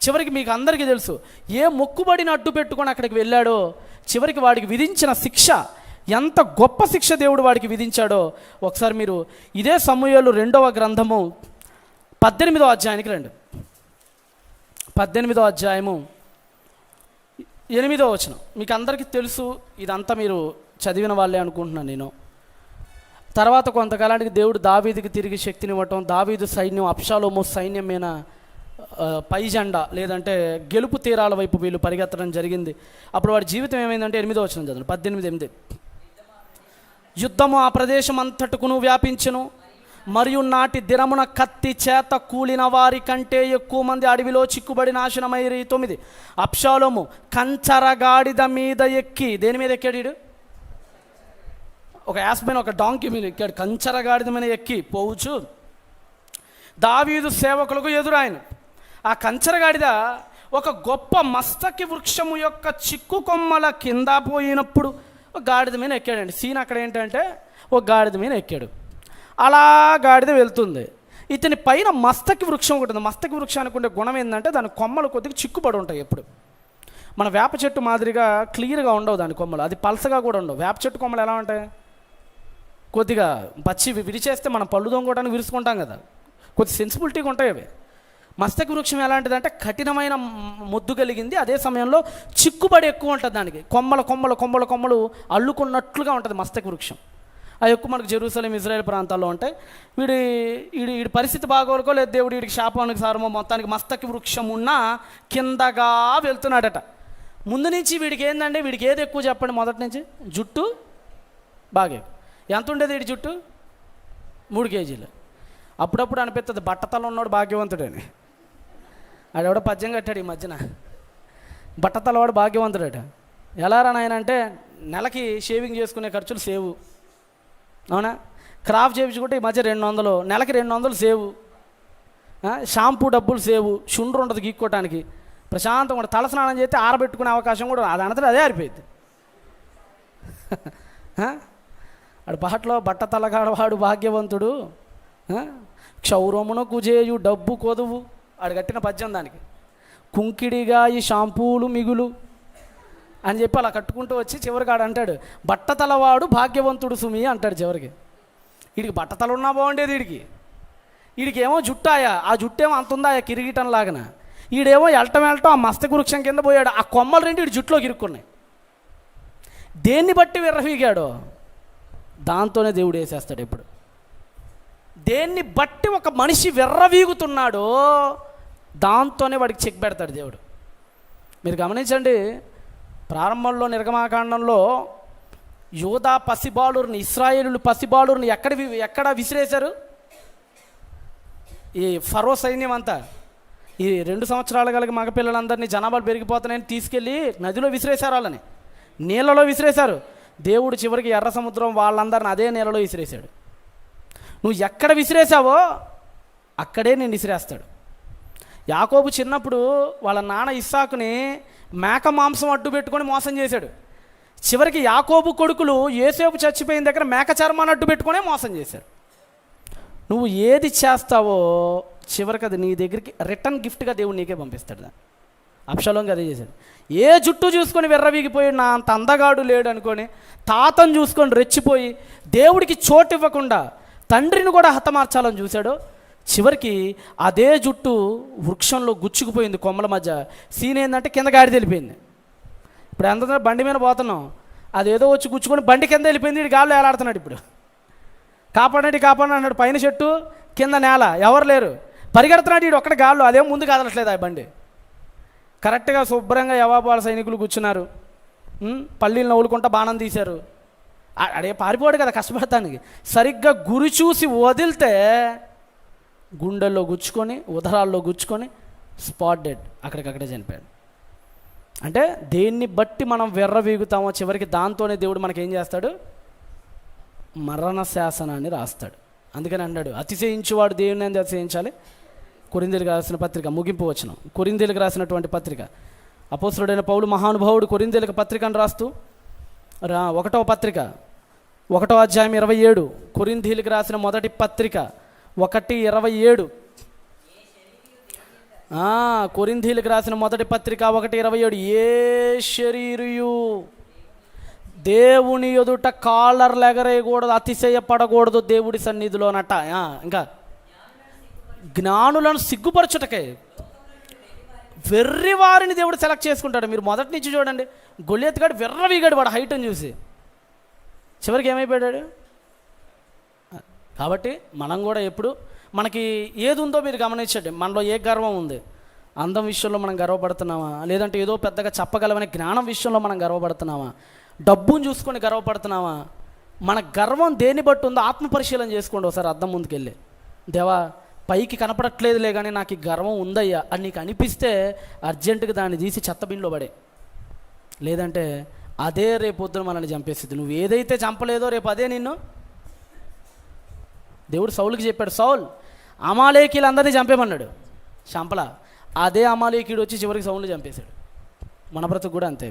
చివరికి మీకు అందరికీ తెలుసు ఏ మొక్కుబడిని అడ్డు పెట్టుకొని అక్కడికి వెళ్ళాడో, చివరికి వాడికి విధించిన శిక్ష, ఎంత గొప్ప శిక్ష దేవుడు వాడికి విధించాడో ఒకసారి మీరు ఇదే సమూయేలు 2వ గ్రంథము 18వ అధ్యాయానికి రండి. 18వ అధ్యాయము 8వ వచనం. మీకు అందరికీ తెలుసు, ఇదంతా మీరు చదివిన వాళ్ళే అనుకుంటున్నాను నేను. తర్వాత కొంతకాలానికి దేవుడు దావీదుకి తిరిగి శక్తినివ్వటం, దావీదు సైన్యం అబ్షాలోము సైన్యం మీద పై జెండా లేదంటే గెలుపు తీరాల వైపు వీళ్ళు పరిగెత్తడం జరిగింది. అప్పుడు వాడి జీవితం ఏమైందంటే 8వ వచనం చదువు, 18:8. యుద్ధము ఆ ప్రదేశం అంతటకును వ్యాపించెను, మరియు నాటి దినమున కత్తి చేత కూలిన వారి కంటే ఎక్కువ మంది అడవిలో చిక్కుబడి నాశనమైరి. 9. అబ్షాలోము కంచరగాడిద మీద ఎక్కి, దేని మీద ఎక్కాడు వీడు? ఒక యాస్పైన ఒక డాంకీ మీద ఎక్కాడు. కంచరగాడిద మీద ఎక్కి పోవచ్చు దావీదు సేవకులకు ఎదురాయను. ఆ కంచరగాడిద ఒక గొప్ప మస్తకి వృక్షము యొక్క చిక్కు కొమ్మల కింద పోయినప్పుడు ఒక గాడిద మీద ఎక్కాడండి. సీన్ అక్కడ ఏంటంటే ఒక గాడిద మీద ఎక్కాడు. అలా గాడిద వెళ్తుంది. ఇతని పైన మస్తకి వృక్షం ఒకటి ఉంది. మస్తకి వృక్షానికి ఉండే గుణం ఏంటంటే దాని కొమ్మలు కొద్దిగా చిక్కుపడి ఉంటాయి. ఎప్పుడు మన వేప చెట్టు మాదిరిగా క్లియర్గా ఉండవు దాని కొమ్మలు, అది పలసగా కూడా ఉండవు. వేప చెట్టు కొమ్మలు ఎలా ఉంటాయి? కొద్దిగా పచ్చి విరిచేస్తే మనం పళ్ళు దొంగడానికి విరుచుకుంటాం కదా, కొద్ది సెన్సిబిలిటీగా ఉంటాయి అవి. మస్తకి వృక్షం ఎలాంటిదంటే కఠినమైన మొద్దు కలిగింది, అదే సమయంలో చిక్కుబడి ఎక్కువ ఉంటుంది. దానికి కొమ్మలు అల్లుకున్నట్లుగా ఉంటుంది మస్తకి వృక్షం. అది ఎక్కువ మనకు జెరూసలేం, ఇజ్రాయెల్ ప్రాంతాల్లో ఉంటాయి. వీడి పరిస్థితి బాగోరుకో లేదు దేవుడు వీడికి శాపానికి సారమో మొత్తానికి మస్తకి వృక్షం ఉన్నా కిందగా వెళ్తున్నాడట. ముందు నుంచి వీడికి ఏందండి, వీడికి ఏది ఎక్కువ చెప్పండి? మొదటి నుంచి జుట్టు బాగా ఎంత ఉండేది వీడి జుట్టు? 3 కేజీలు. అప్పుడప్పుడు అనిపిస్తుంది బట్టతల ఉన్నాడు భాగ్యవంతుడని. ఆడెవడో పద్యం కట్టాడు ఈ మధ్యన, బట్టతలవాడు భాగ్యవంతుడట. ఎలా రానాయన అంటే నెలకి షేవింగ్ చేసుకునే ఖర్చులు సేవు, అవునా? క్రాఫ్ చేయించుకుంటే ఈ మధ్య 200, నెలకి 200 సేవు, షాంపూ డబ్బులు సేవు, షుండ్రు ఉండదు గీక్కోవటానికి, ప్రశాంతంగా కూడా తల స్నానం చేస్తే ఆరబెట్టుకునే అవకాశం కూడా అది అనంతరం అదే ఆరిపోయింది. ఆడు పాటలో బట్టతలగాడవాడు భాగ్యవంతుడు, క్షౌరమున కుజేయు డబ్బు కొదువు, ఆడు కట్టిన పద్యం దానికి. కుంకిడిగా ఈ షాంపూలు మిగులు అని చెప్పి అలా కట్టుకుంటూ వచ్చి చివరికి ఆడు అంటాడు బట్టతలవాడు భాగ్యవంతుడు సుమి అంటాడు చివరికి. వీడికి బట్టతల ఉన్నా బాగుండేది, వీడికి ఏమో జుట్టాయా, ఆ జుట్టేమో అంత ఉందాయా కిరీటం లాగన, ఈడేమో వెళ్ళటం ఆ మస్తక వృక్షం కింద పోయాడు, ఆ కొమ్మలు 2 వీడి జుట్టులోకి ఇరుక్కున్నాయి. దేన్ని బట్టి విర్రవీగాడో దాంతోనే దేవుడు వేసేస్తాడు. ఇప్పుడు దేన్ని బట్టి ఒక మనిషి విర్రవీగుతున్నాడో దాంతోనే వాడికి చెక్ పెడతాడు దేవుడు. మీరు గమనించండి, ప్రారంభంలో నిర్గమాకాండంలో యోధా పసిబాలుర్ని, ఇశ్రాయేలు పసిబాలుర్ని ఎక్కడ విసిరేశారు? ఈ ఫరో సైన్యం అంతా ఈ 2 సంవత్సరాలు కలిగి మగపిల్లలందరినీ జనాభాలు పెరిగిపోతున్నాయని తీసుకెళ్ళి నదిలో విసిరేశారు, వాళ్ళని నీళ్ళలో విసిరేశారు. దేవుడు చివరికి ఎర్ర సముద్రం వాళ్ళందరిని అదే నీళ్ళలో విసిరేశాడు. నువ్వు ఎక్కడ విసిరేసావో అక్కడే నేను విసిరేస్తాడు. యాకోబు చిన్నప్పుడు వాళ్ళ నాన్న ఇస్సాకుని మేక మాంసం అడ్డు పెట్టుకొని మోసం చేశాడు. చివరికి యాకోబు కొడుకులు యోసేపు చచ్చిపోయిన దగ్గర మేక చర్మాన్ని అడ్డు పెట్టుకునే మోసం చేశారు. నువ్వు ఏది చేస్తావో చివరికి అది నీ దగ్గరికి రిటర్న్ గిఫ్ట్గా దేవుడు నీకే పంపిస్తాడు. దాన్ని అబ్షాలోంకి అదే చేశాడు. ఏ జుట్టు చూసుకొని విర్రవీగిపోయి నా అంత అందగాడు లేడు అనుకొని తాతను చూసుకొని రెచ్చిపోయి దేవుడికి చోటు ఇవ్వకుండా తండ్రిని కూడా హతమార్చాలని చూశాడు. చివరికి అదే జుట్టు వృక్షంలో గుచ్చుకుపోయింది కొమ్మల మధ్య. సీన్ ఏంటంటే కింద గాడి వెళ్ళిపోయింది. ఇప్పుడు ఎంత బండి మీద పోతున్నాం, అదేదో వచ్చి గుచ్చుకొని బండి కింద వెళ్ళిపోయింది. వీడు గాల్లో ఏలాడుతున్నాడు. ఇప్పుడు కాపాడండి అన్నాడు. పైన చెట్టు కింద నేల, ఎవరు లేరు, పరిగెడుతున్నాడు వీడు ఒక్కడే గాల్లో. అదేం ముందు కదలట్లేదు ఆ బండి. కరెక్ట్గా శుభ్రంగా యవాబాల సైనికులు కూర్చున్నారు, పల్లీలు నవ్వులుకుంటా బాణం తీశారు. అడే పారిపోడు కదా కష్టపడటానికి. సరిగ్గా గురి చూసి వదిలితే గుండెల్లో గుచ్చుకొని ఉదరాల్లో గుచ్చుకొని స్పాట్ డెడ్, అక్కడికక్కడే చనిపోయాడు. అంటే దేన్ని బట్టి మనం విర్రవీగుతామో చివరికి దాంతోనే దేవుడు మనకేం చేస్తాడు? మరణ శాసనాన్ని రాస్తాడు. అందుకని అన్నాడు అతిశయించువాడు దేవుని అందు అతిశయించాలి. కొరింథీయులకు రాసిన పత్రిక ముగింపు వచనం, కొరింథీయులకు రాసినటువంటి పత్రిక. అపోస్తలుడైన పౌలు మహానుభావుడు కొరింథీయులకు పత్రికను రాస్తూ 1వ పత్రిక 1వ అధ్యాయం 27, కొరింథీయులకు రాసిన మొదటి పత్రిక 1:27, కొరింథీయులకు రాసిన మొదటి పత్రిక 1:27, ఏ శరీరయు దేవుని ఎదుట కాలర్లు ఎగరేయకూడదు, అతిశయపడకూడదు దేవుడి సన్నిధిలోనట. ఇంకా జ్ఞానులను సిగ్గుపరచుటకే వెర్రి వారిని దేవుడు సెలెక్ట్ చేసుకుంటాడు. మీరు మొదటి నుంచి చూడండి, గొల్లియత్తుగాడు వెర్రవీగాడు వాడు హైట్ని చూసి, చివరికి ఏమైపోయాడు. కాబట్టి మనం కూడా ఎప్పుడు మనకి ఏది ఉందో మీరు గమనించండి. మనలో ఏ గర్వం ఉంది? అందం విషయంలో మనం గర్వపడుతున్నామా? లేదంటే ఏదో పెద్దగా చెప్పగలమనే జ్ఞానం విషయంలో మనం గర్వపడుతున్నామా? డబ్బును చూసుకొని గర్వపడుతున్నామా? మన గర్వం దేన్ని బట్టి ఉందో ఆత్మ పరిశీలన చేసుకోండి ఒకసారి అద్దం ముందుకెళ్ళి. దేవా, పైకి కనపడట్లేదులే కానీ నాకు ఈ గర్వం ఉందయ్యా అని నీకు అనిపిస్తే అర్జెంటుగా దాన్ని తీసి చెత్తబిన్లో పడే. లేదంటే అదే రేపొద్దున మనల్ని చంపేస్తుంది. నువ్వు ఏదైతే చంపలేదో రేపు అదే నిన్ను. దేవుడు సౌలుకి చెప్పాడు, సౌల్ అమాలేకీలందరినీ చంపేమన్నాడు, చంపలా. అదే అమాలేకీడు వచ్చి చివరికి సౌలుని చంపేశాడు. మన బ్రతుకు కూడా అంతే.